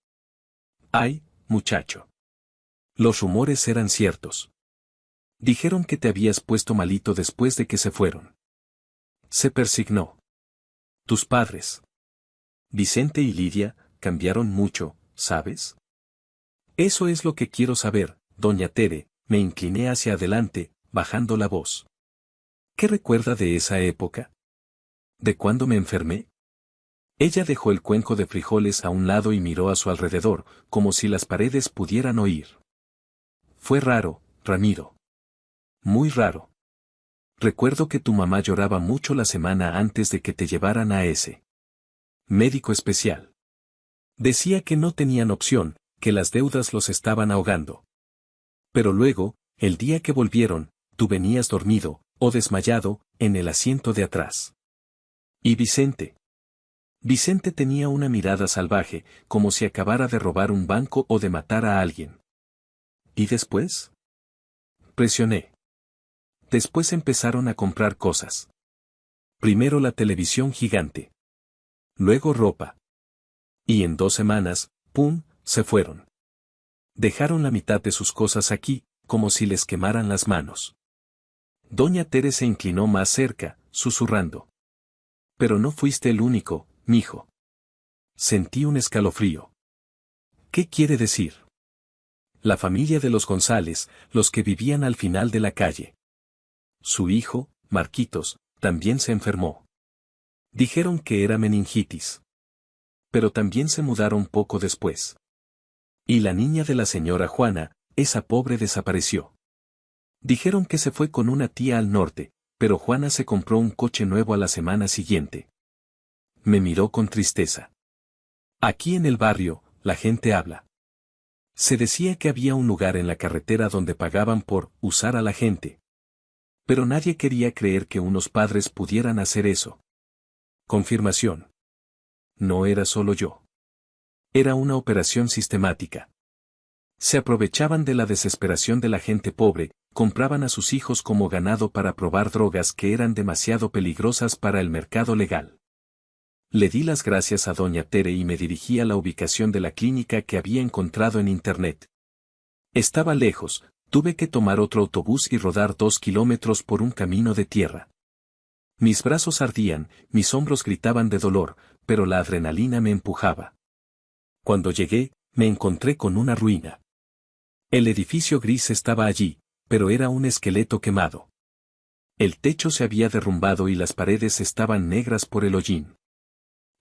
Ay, muchacho. Los rumores eran ciertos. Dijeron que te habías puesto malito después de que se fueron. Se persignó. Tus padres, Vicente y Lidia, cambiaron mucho, ¿sabes? Eso es lo que quiero saber, doña Tere. Me incliné hacia adelante, bajando la voz. ¿Qué recuerda de esa época? ¿De cuándo me enfermé? Ella dejó el cuenco de frijoles a un lado y miró a su alrededor, como si las paredes pudieran oír. Fue raro, Ramiro. Muy raro. Recuerdo que tu mamá lloraba mucho la semana antes de que te llevaran a ese médico especial. Decía que no tenían opción, que las deudas los estaban ahogando. Pero luego, el día que volvieron, tú venías dormido, o desmayado, en el asiento de atrás. ¿Y Vicente? Vicente tenía una mirada salvaje, como si acabara de robar un banco o de matar a alguien. ¿Y después? Presioné. Después empezaron a comprar cosas. Primero la televisión gigante. Luego ropa. Y en 2 semanas, ¡pum!, se fueron. Dejaron la mitad de sus cosas aquí, como si les quemaran las manos. Doña Tere se inclinó más cerca, susurrando. Pero no fuiste el único, mijo. Sentí un escalofrío. ¿Qué quiere decir? La familia de los González, los que vivían al final de la calle. Su hijo, Marquitos, también se enfermó. Dijeron que era meningitis. Pero también se mudaron poco después. Y la niña de la señora Juana, esa pobre desapareció. Dijeron que se fue con una tía al norte, pero Juana se compró un coche nuevo a la semana siguiente. Me miró con tristeza. Aquí en el barrio, la gente habla. Se decía que había un lugar en la carretera donde pagaban por usar a la gente. Pero nadie quería creer que unos padres pudieran hacer eso. Confirmación. No era solo yo. Era una operación sistemática. Se aprovechaban de la desesperación de la gente pobre, compraban a sus hijos como ganado para probar drogas que eran demasiado peligrosas para el mercado legal. Le di las gracias a doña Tere y me dirigí a la ubicación de la clínica que había encontrado en internet. Estaba lejos, tuve que tomar otro autobús y rodar 2 kilómetros por un camino de tierra. Mis brazos ardían, mis hombros gritaban de dolor, pero la adrenalina me empujaba. Cuando llegué, me encontré con una ruina. El edificio gris estaba allí, pero era un esqueleto quemado. El techo se había derrumbado y las paredes estaban negras por el hollín.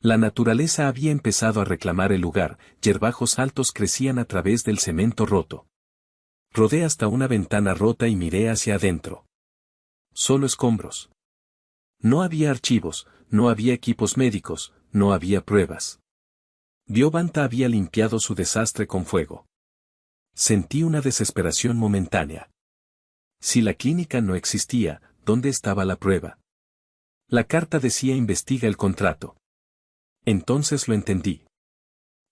La naturaleza había empezado a reclamar el lugar, yerbajos altos crecían a través del cemento roto. Rodé hasta una ventana rota y miré hacia adentro. Solo escombros. No había archivos, no había equipos médicos, no había pruebas. Biobanta había limpiado su desastre con fuego. Sentí una desesperación momentánea. Si la clínica no existía, ¿dónde estaba la prueba? La carta decía investiga el contrato. Entonces lo entendí.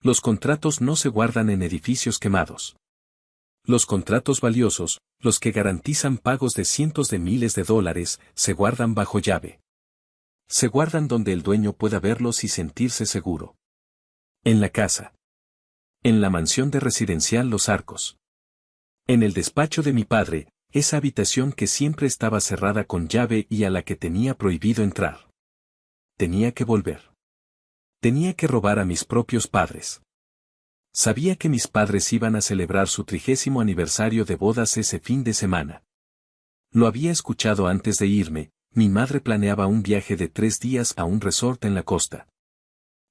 Los contratos no se guardan en edificios quemados. Los contratos valiosos, los que garantizan pagos de cientos de miles de dólares, se guardan bajo llave. Se guardan donde el dueño pueda verlos y sentirse seguro. En la casa. En la mansión de residencial Los Arcos. En el despacho de mi padre, esa habitación que siempre estaba cerrada con llave y a la que tenía prohibido entrar. Tenía que volver. Tenía que robar a mis propios padres. Sabía que mis padres iban a celebrar su 30º aniversario de bodas ese fin de semana. Lo había escuchado antes de irme, mi madre planeaba un viaje de 3 días a un resort en la costa.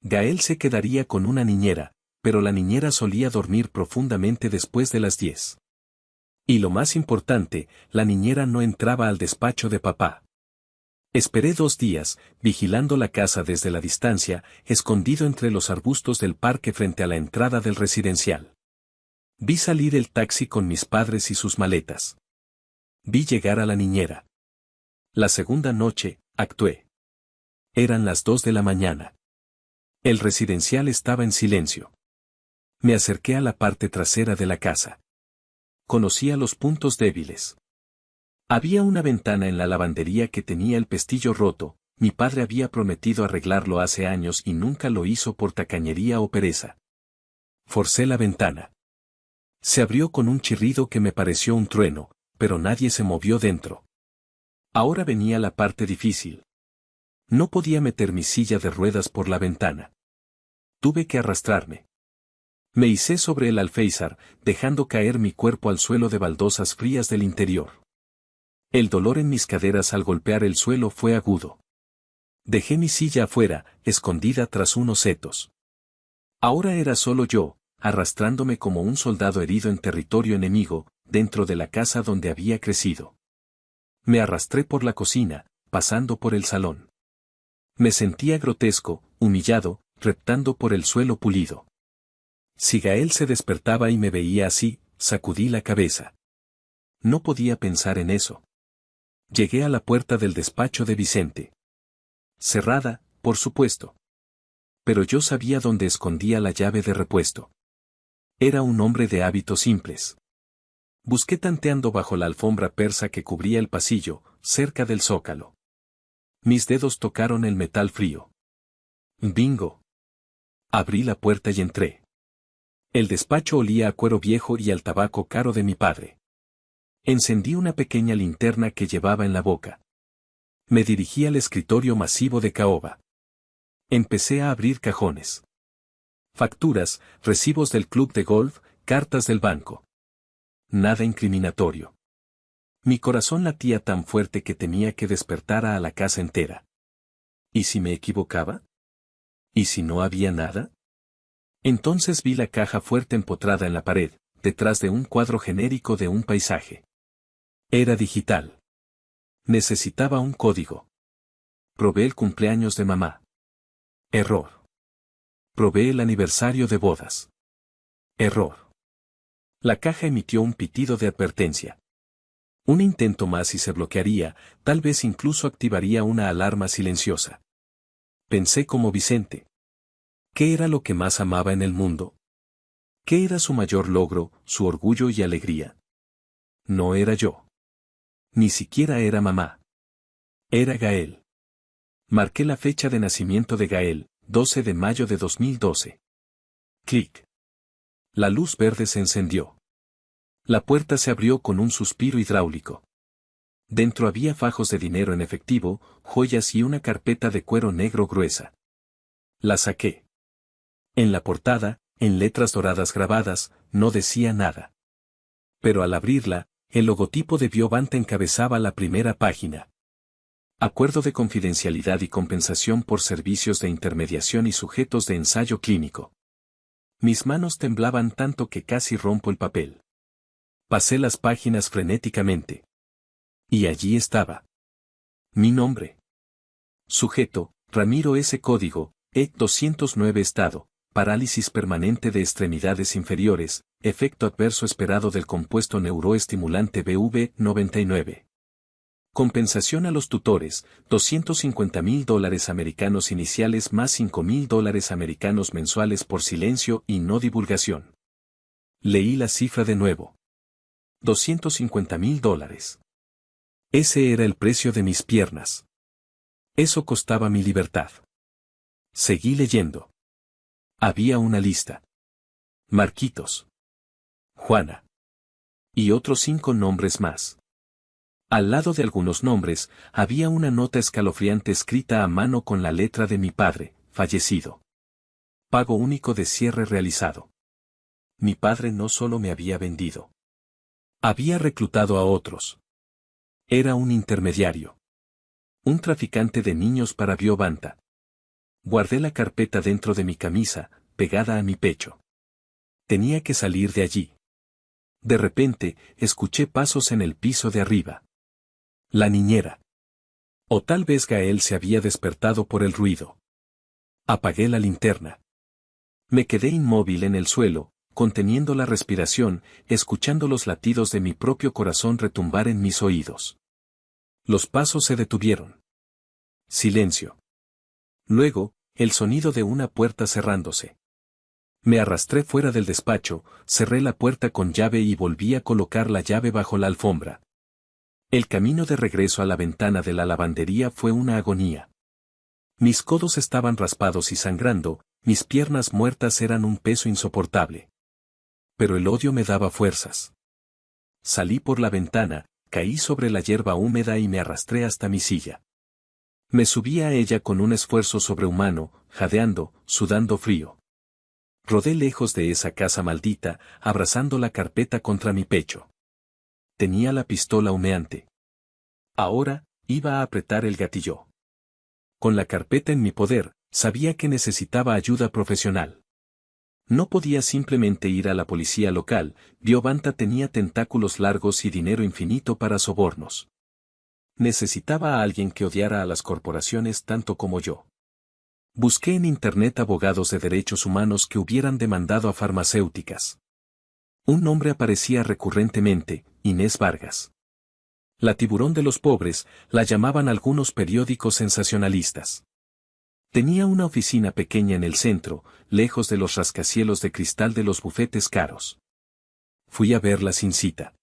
Gael se quedaría con una niñera, pero la niñera solía dormir profundamente después de las 10. Y lo más importante, la niñera no entraba al despacho de papá. Esperé 2 días, vigilando la casa desde la distancia, escondido entre los arbustos del parque frente a la entrada del residencial. Vi salir el taxi con mis padres y sus maletas. Vi llegar a la niñera. La segunda noche, actué. Eran las 2 de la mañana. El residencial estaba en silencio. Me acerqué a la parte trasera de la casa. Conocía los puntos débiles. Había una ventana en la lavandería que tenía el pestillo roto, mi padre había prometido arreglarlo hace años y nunca lo hizo por tacañería o pereza. Forcé la ventana. Se abrió con un chirrido que me pareció un trueno, pero nadie se movió dentro. Ahora venía la parte difícil. No podía meter mi silla de ruedas por la ventana. Tuve que arrastrarme. Me hicé sobre el alféizar, dejando caer mi cuerpo al suelo de baldosas frías del interior. El dolor en mis caderas al golpear el suelo fue agudo. Dejé mi silla afuera, escondida tras unos setos. Ahora era solo yo, arrastrándome como un soldado herido en territorio enemigo, dentro de la casa donde había crecido. Me arrastré por la cocina, pasando por el salón. Me sentía grotesco, humillado, reptando por el suelo pulido. Si Gael se despertaba y me veía así, sacudí la cabeza. No podía pensar en eso. Llegué a la puerta del despacho de Vicente. Cerrada, por supuesto. Pero yo sabía dónde escondía la llave de repuesto. Era un hombre de hábitos simples. Busqué tanteando bajo la alfombra persa que cubría el pasillo, cerca del zócalo. Mis dedos tocaron el metal frío. ¡Bingo! Abrí la puerta y entré. El despacho olía a cuero viejo y al tabaco caro de mi padre. Encendí una pequeña linterna que llevaba en la boca. Me dirigí al escritorio masivo de caoba. Empecé a abrir cajones. Facturas, recibos del club de golf, cartas del banco. Nada incriminatorio. Mi corazón latía tan fuerte que temía que despertara a la casa entera. ¿Y si me equivocaba? ¿Y si no había nada? Entonces vi la caja fuerte empotrada en la pared, detrás de un cuadro genérico de un paisaje. Era digital. Necesitaba un código. Probé el cumpleaños de mamá. Error. Probé el aniversario de bodas. Error. La caja emitió un pitido de advertencia. Un intento más y se bloquearía, tal vez incluso activaría una alarma silenciosa. Pensé como Vicente. ¿Qué era lo que más amaba en el mundo? ¿Qué era su mayor logro, su orgullo y alegría? No era yo. Ni siquiera era mamá. Era Gael. Marqué la fecha de nacimiento de Gael, 12 de mayo de 2012. Clic. La luz verde se encendió. La puerta se abrió con un suspiro hidráulico. Dentro había fajos de dinero en efectivo, joyas y una carpeta de cuero negro gruesa. La saqué. En la portada, en letras doradas grabadas, no decía nada. Pero al abrirla, el logotipo de Biovant encabezaba la primera página. Acuerdo de confidencialidad y compensación por servicios de intermediación y sujetos de ensayo clínico. Mis manos temblaban tanto que casi rompo el papel. Pasé las páginas frenéticamente. Y allí estaba. Mi nombre. Sujeto, Ramiro S. Código, E209 Estado, parálisis permanente de extremidades inferiores, efecto adverso esperado del compuesto neuroestimulante BV99. Compensación a los tutores, $250,000 americanos iniciales más $5,000 americanos mensuales por silencio y no divulgación. Leí la cifra de nuevo. $250,000. Ese era el precio de mis piernas. Eso costaba mi libertad. Seguí leyendo. Había una lista. Marquitos. Juana. Y otros 5 nombres más. Al lado de algunos nombres, había una nota escalofriante escrita a mano con la letra de mi padre, fallecido. Pago único de cierre realizado. Mi padre no solo me había vendido. Había reclutado a otros. Era un intermediario. Un traficante de niños para Biovanta. Guardé la carpeta dentro de mi camisa, pegada a mi pecho. Tenía que salir de allí. De repente, escuché pasos en el piso de arriba. La niñera. O tal vez Gael se había despertado por el ruido. Apagué la linterna. Me quedé inmóvil en el suelo, conteniendo la respiración, escuchando los latidos de mi propio corazón retumbar en mis oídos. Los pasos se detuvieron. Silencio. Luego, el sonido de una puerta cerrándose. Me arrastré fuera del despacho, cerré la puerta con llave y volví a colocar la llave bajo la alfombra. El camino de regreso a la ventana de la lavandería fue una agonía. Mis codos estaban raspados y sangrando, mis piernas muertas eran un peso insoportable. Pero el odio me daba fuerzas. Salí por la ventana, caí sobre la hierba húmeda y me arrastré hasta mi silla. Me subí a ella con un esfuerzo sobrehumano, jadeando, sudando frío. Rodé lejos de esa casa maldita, abrazando la carpeta contra mi pecho. Tenía la pistola humeante. Ahora, iba a apretar el gatillo. Con la carpeta en mi poder, sabía que necesitaba ayuda profesional. No podía simplemente ir a la policía local, Biobanta tenía tentáculos largos y dinero infinito para sobornos. Necesitaba a alguien que odiara a las corporaciones tanto como yo. Busqué en internet abogados de derechos humanos que hubieran demandado a farmacéuticas. Un nombre aparecía recurrentemente, Inés Vargas. La tiburón de los pobres, la llamaban algunos periódicos sensacionalistas. Tenía una oficina pequeña en el centro, lejos de los rascacielos de cristal de los bufetes caros. Fui a verla sin cita.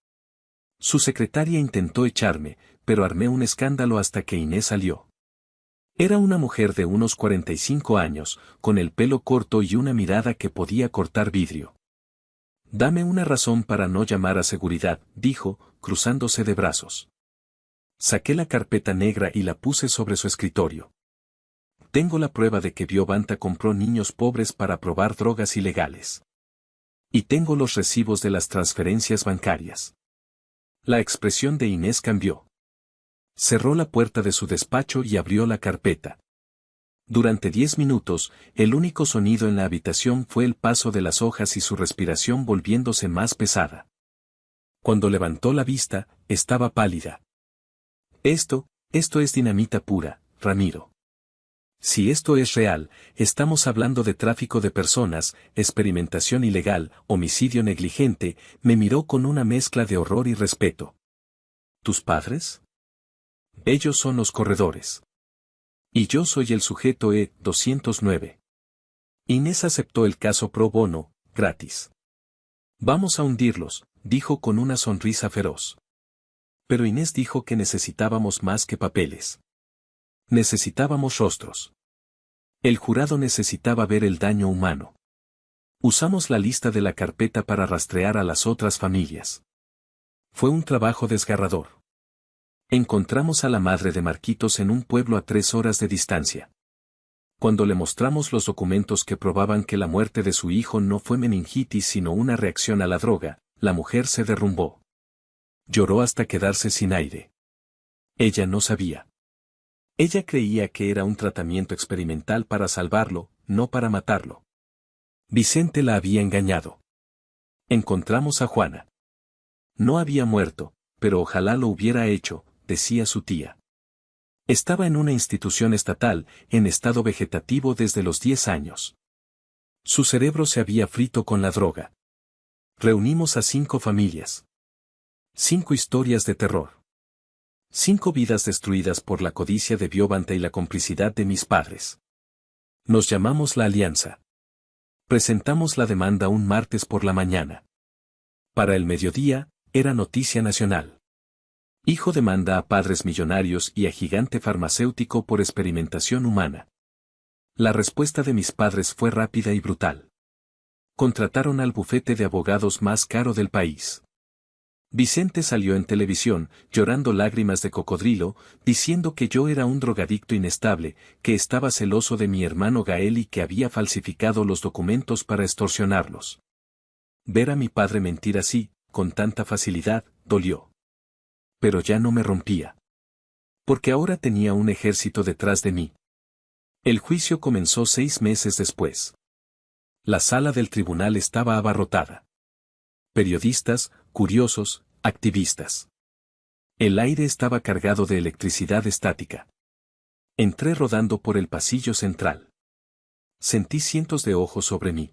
Su secretaria intentó echarme, pero armé un escándalo hasta que Inés salió. Era una mujer de unos 45 años, con el pelo corto y una mirada que podía cortar vidrio. Dame una razón para no llamar a seguridad, dijo, cruzándose de brazos. Saqué la carpeta negra y la puse sobre su escritorio. Tengo la prueba de que Biobanta compró niños pobres para probar drogas ilegales. Y tengo los recibos de las transferencias bancarias. La expresión de Inés cambió. Cerró la puerta de su despacho y abrió la carpeta. Durante 10 minutos, el único sonido en la habitación fue el paso de las hojas y su respiración volviéndose más pesada. Cuando levantó la vista, estaba pálida. Esto es dinamita pura, Ramiro. Si esto es real, estamos hablando de tráfico de personas, experimentación ilegal, homicidio negligente, me miró con una mezcla de horror y respeto. ¿Tus padres? Ellos son los corredores. Y yo soy el sujeto E-209. Inés aceptó el caso pro bono, gratis. Vamos a hundirlos, dijo con una sonrisa feroz. Pero Inés dijo que necesitábamos más que papeles. Necesitábamos rostros. El jurado necesitaba ver el daño humano. Usamos la lista de la carpeta para rastrear a las otras familias. Fue un trabajo desgarrador. Encontramos a la madre de Marquitos en un pueblo a 3 horas de distancia. Cuando le mostramos los documentos que probaban que la muerte de su hijo no fue meningitis sino una reacción a la droga, la mujer se derrumbó. Lloró hasta quedarse sin aire. Ella no sabía. Ella creía que era un tratamiento experimental para salvarlo, no para matarlo. Vicente la había engañado. Encontramos a Juana. No había muerto, pero ojalá lo hubiera hecho, decía su tía. Estaba en una institución estatal, en estado vegetativo desde los 10 años. Su cerebro se había frito con la droga. Reunimos a 5 familias. 5 historias de terror. 5 vidas destruidas por la codicia de Biobanta y la complicidad de mis padres. Nos llamamos la Alianza. Presentamos la demanda un martes por la mañana. Para el mediodía, era noticia nacional. Hijo demanda a padres millonarios y a gigante farmacéutico por experimentación humana. La respuesta de mis padres fue rápida y brutal. Contrataron al bufete de abogados más caro del país. Vicente salió en televisión, llorando lágrimas de cocodrilo, diciendo que yo era un drogadicto inestable, que estaba celoso de mi hermano Gael y que había falsificado los documentos para extorsionarlos. Ver a mi padre mentir así, con tanta facilidad, dolió. Pero ya no me rompía. Porque ahora tenía un ejército detrás de mí. El juicio comenzó 6 meses después. La sala del tribunal estaba abarrotada. Periodistas, curiosos, activistas. El aire estaba cargado de electricidad estática. Entré rodando por el pasillo central. Sentí cientos de ojos sobre mí.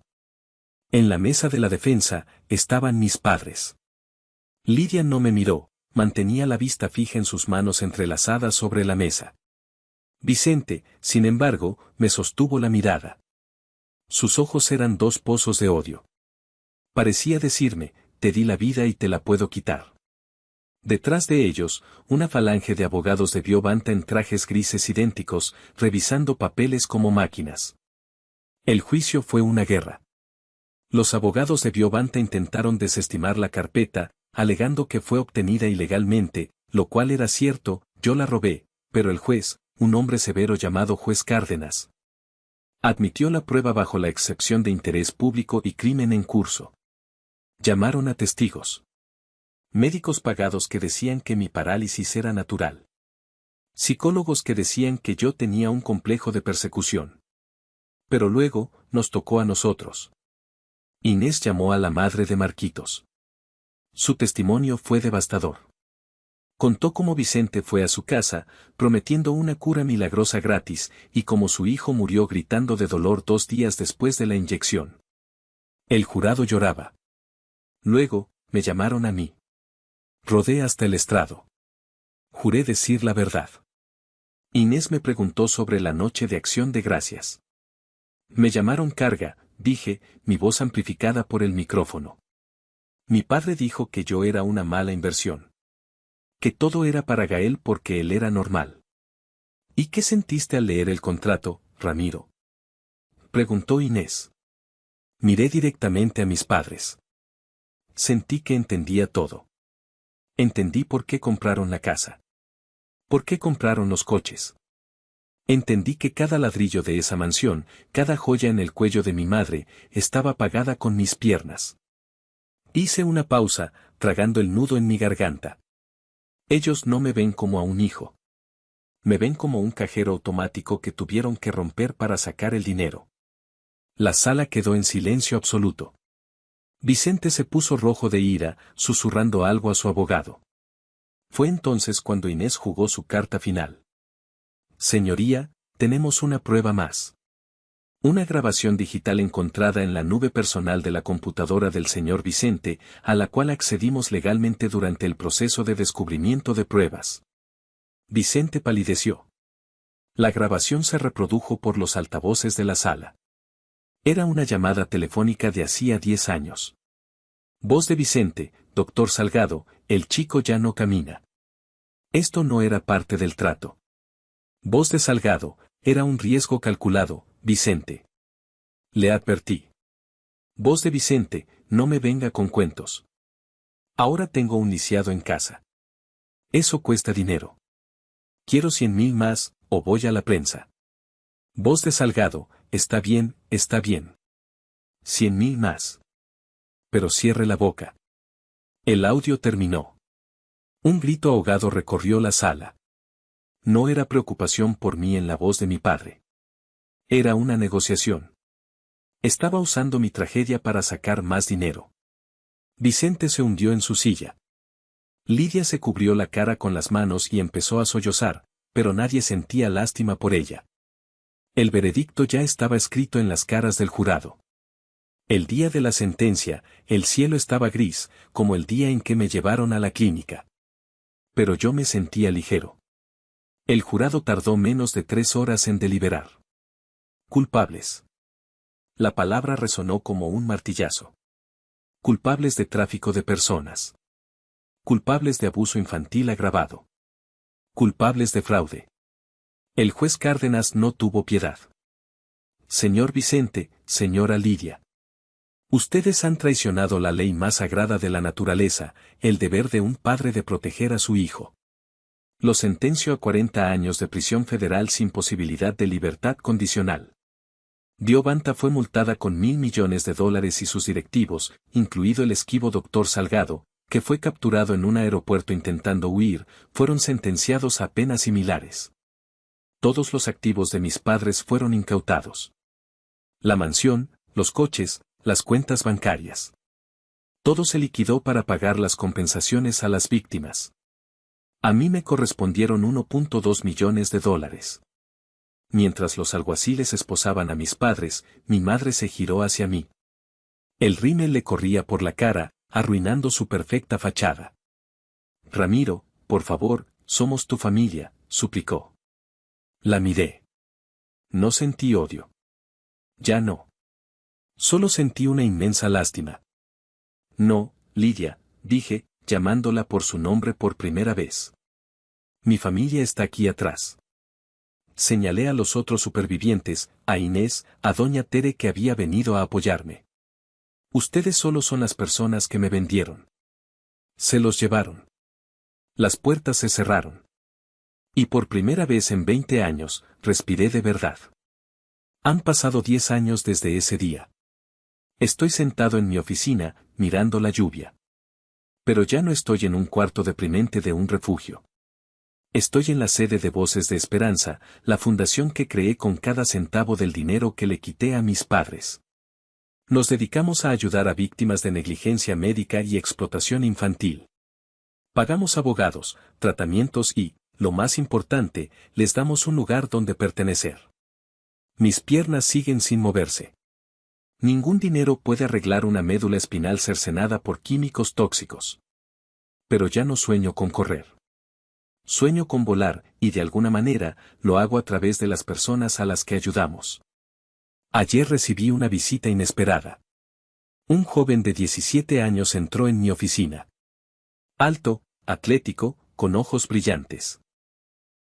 En la mesa de la defensa estaban mis padres. Lidia no me miró. Mantenía la vista fija en sus manos entrelazadas sobre la mesa. Vicente, sin embargo, me sostuvo la mirada. Sus ojos eran 2 pozos de odio. Parecía decirme, te di la vida y te la puedo quitar. Detrás de ellos, una falange de abogados de Biobanta en trajes grises idénticos, revisando papeles como máquinas. El juicio fue una guerra. Los abogados de Biobanta intentaron desestimar la carpeta, alegando que fue obtenida ilegalmente, lo cual era cierto, yo la robé, pero el juez, un hombre severo llamado juez Cárdenas, admitió la prueba bajo la excepción de interés público y crimen en curso. Llamaron a testigos. Médicos pagados que decían que mi parálisis era natural. Psicólogos que decían que yo tenía un complejo de persecución. Pero luego, nos tocó a nosotros. Inés llamó a la madre de Marquitos. Su testimonio fue devastador. Contó cómo Vicente fue a su casa, prometiendo una cura milagrosa gratis, y cómo su hijo murió gritando de dolor 2 días después de la inyección. El jurado lloraba. Luego, me llamaron a mí. Rodé hasta el estrado. Juré decir la verdad. Inés me preguntó sobre la noche de Acción de Gracias. Me llamaron carga, dije, mi voz amplificada por el micrófono. Mi padre dijo que yo era una mala inversión. Que todo era para Gael porque él era normal. ¿Y qué sentiste al leer el contrato, Ramiro? Preguntó Inés. Miré directamente a mis padres. Sentí que entendía todo. Entendí por qué compraron la casa. ¿Por qué compraron los coches? Entendí que cada ladrillo de esa mansión, cada joya en el cuello de mi madre, estaba pagada con mis piernas. Hice una pausa, tragando el nudo en mi garganta. Ellos no me ven como a un hijo. Me ven como un cajero automático que tuvieron que romper para sacar el dinero. La sala quedó en silencio absoluto. Vicente se puso rojo de ira, susurrando algo a su abogado. Fue entonces cuando Inés jugó su carta final. Señoría, tenemos una prueba más. Una grabación digital encontrada en la nube personal de la computadora del señor Vicente, a la cual accedimos legalmente durante el proceso de descubrimiento de pruebas. Vicente palideció. La grabación se reprodujo por los altavoces de la sala. Era una llamada telefónica de hacía 10 años. Voz de Vicente: doctor Salgado, el chico ya no camina. Esto no era parte del trato. Voz de Salgado: era un riesgo calculado, Vicente. Le advertí. Voz de Vicente: no me venga con cuentos. Ahora tengo un lisiado en casa. Eso cuesta dinero. Quiero 100.000 más, o voy a la prensa. Voz de Salgado: está bien, está bien. 100.000 más. Pero cierre la boca. El audio terminó. Un grito ahogado recorrió la sala. No era preocupación por mí en la voz de mi padre. Era una negociación. Estaba usando mi tragedia para sacar más dinero. Vicente se hundió en su silla. Lidia se cubrió la cara con las manos y empezó a sollozar, pero nadie sentía lástima por ella. El veredicto ya estaba escrito en las caras del jurado. El día de la sentencia, el cielo estaba gris, como el día en que me llevaron a la clínica. Pero yo me sentía ligero. El jurado tardó menos de 3 horas en deliberar. Culpables. La palabra resonó como un martillazo. Culpables de tráfico de personas. Culpables de abuso infantil agravado. Culpables de fraude. El juez Cárdenas no tuvo piedad. Señor Vicente, señora Lidia. Ustedes han traicionado la ley más sagrada de la naturaleza, el deber de un padre de proteger a su hijo. Lo sentencio a 40 años de prisión federal sin posibilidad de libertad condicional. Diobanta fue multada con $1.000 millones y sus directivos, incluido el esquivo doctor Salgado, que fue capturado en un aeropuerto intentando huir, fueron sentenciados a penas similares. Todos los activos de mis padres fueron incautados. La mansión, los coches, las cuentas bancarias. Todo se liquidó para pagar las compensaciones a las víctimas. A mí me correspondieron $1.2 millones. Mientras los alguaciles esposaban a mis padres, mi madre se giró hacia mí. El rímel le corría por la cara, arruinando su perfecta fachada. Ramiro, por favor, somos tu familia, suplicó. La miré. No sentí odio. Ya no. Solo sentí una inmensa lástima. No, Lidia, dije, llamándola por su nombre por primera vez. Mi familia está aquí atrás. Señalé a los otros supervivientes, a Inés, a doña Tere que había venido a apoyarme. Ustedes solo son las personas que me vendieron. Se los llevaron. Las puertas se cerraron. Y por primera vez en 20 años, respiré de verdad. Han pasado 10 años desde ese día. Estoy sentado en mi oficina, mirando la lluvia. Pero ya no estoy en un cuarto deprimente de un refugio. Estoy en la sede de Voces de Esperanza, la fundación que creé con cada centavo del dinero que le quité a mis padres. Nos dedicamos a ayudar a víctimas de negligencia médica y explotación infantil. Pagamos abogados, tratamientos y, lo más importante, les damos un lugar donde pertenecer. Mis piernas siguen sin moverse. Ningún dinero puede arreglar una médula espinal cercenada por químicos tóxicos. Pero ya no sueño con correr. Sueño con volar, y de alguna manera, lo hago a través de las personas a las que ayudamos. Ayer recibí una visita inesperada. Un joven de 17 años entró en mi oficina. Alto, atlético, con ojos brillantes.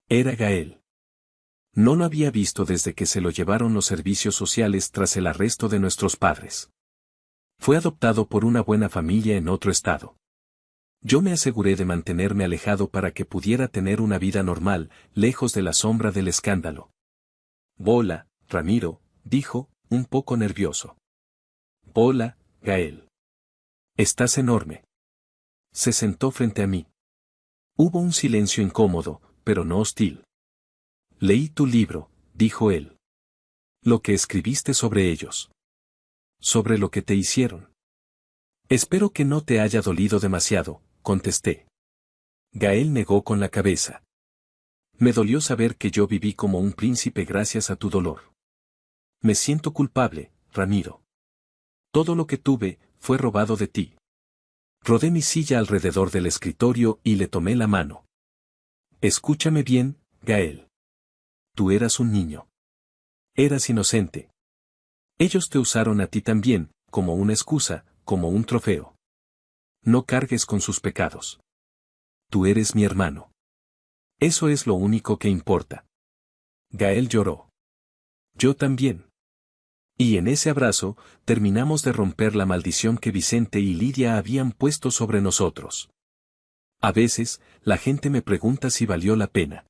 Era Gael. No lo había visto desde que se lo llevaron los servicios sociales tras el arresto de nuestros padres. Fue adoptado por una buena familia en otro estado. Yo me aseguré de mantenerme alejado para que pudiera tener una vida normal, lejos de la sombra del escándalo. Hola, Ramiro, dijo, un poco nervioso. Hola, Gael. Estás enorme. Se sentó frente a mí. Hubo un silencio incómodo, pero no hostil. Leí tu libro, dijo él. Lo que escribiste sobre ellos. Sobre lo que te hicieron. Espero que no te haya dolido demasiado, contesté. Gael negó con la cabeza. Me dolió saber que yo viví como un príncipe gracias a tu dolor. Me siento culpable, Ramiro. Todo lo que tuve, fue robado de ti. Rodé mi silla alrededor del escritorio y le tomé la mano. Escúchame bien, Gael. Tú eras un niño. Eras inocente. Ellos te usaron a ti también, como una excusa, como un trofeo. No cargues con sus pecados. Tú eres mi hermano. Eso es lo único que importa. Gael lloró. Yo también. Y en ese abrazo, terminamos de romper la maldición que Vicente y Lidia habían puesto sobre nosotros. A veces, la gente me pregunta si valió la pena.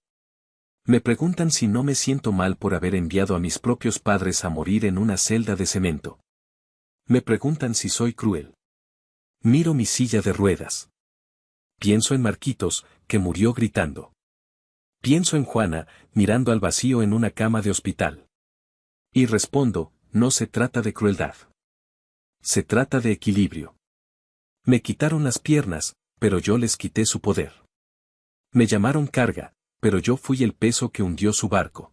Me preguntan si no me siento mal por haber enviado a mis propios padres a morir en una celda de cemento. Me preguntan si soy cruel. Miro mi silla de ruedas. Pienso en Marquitos, que murió gritando. Pienso en Juana, mirando al vacío en una cama de hospital. Y respondo, no se trata de crueldad. Se trata de equilibrio. Me quitaron las piernas, pero yo les quité su poder. Me llamaron carga, pero yo fui el peso que hundió su barco.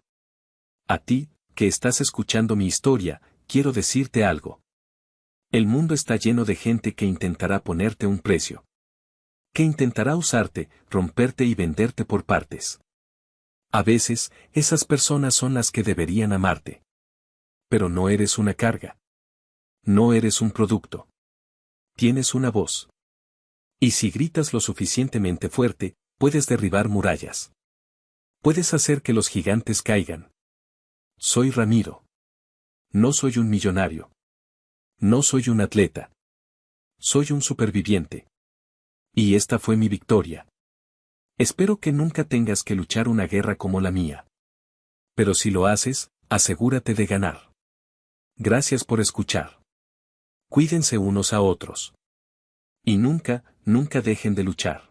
A ti, que estás escuchando mi historia, quiero decirte algo. El mundo está lleno de gente que intentará ponerte un precio. Que intentará usarte, romperte y venderte por partes. A veces, esas personas son las que deberían amarte. Pero no eres una carga. No eres un producto. Tienes una voz. Y si gritas lo suficientemente fuerte, puedes derribar murallas. Puedes hacer que los gigantes caigan. Soy Ramiro. No soy un millonario. No soy un atleta. Soy un superviviente. Y esta fue mi victoria. Espero que nunca tengas que luchar una guerra como la mía. Pero si lo haces, asegúrate de ganar. Gracias por escuchar. Cuídense unos a otros. Y nunca, nunca dejen de luchar.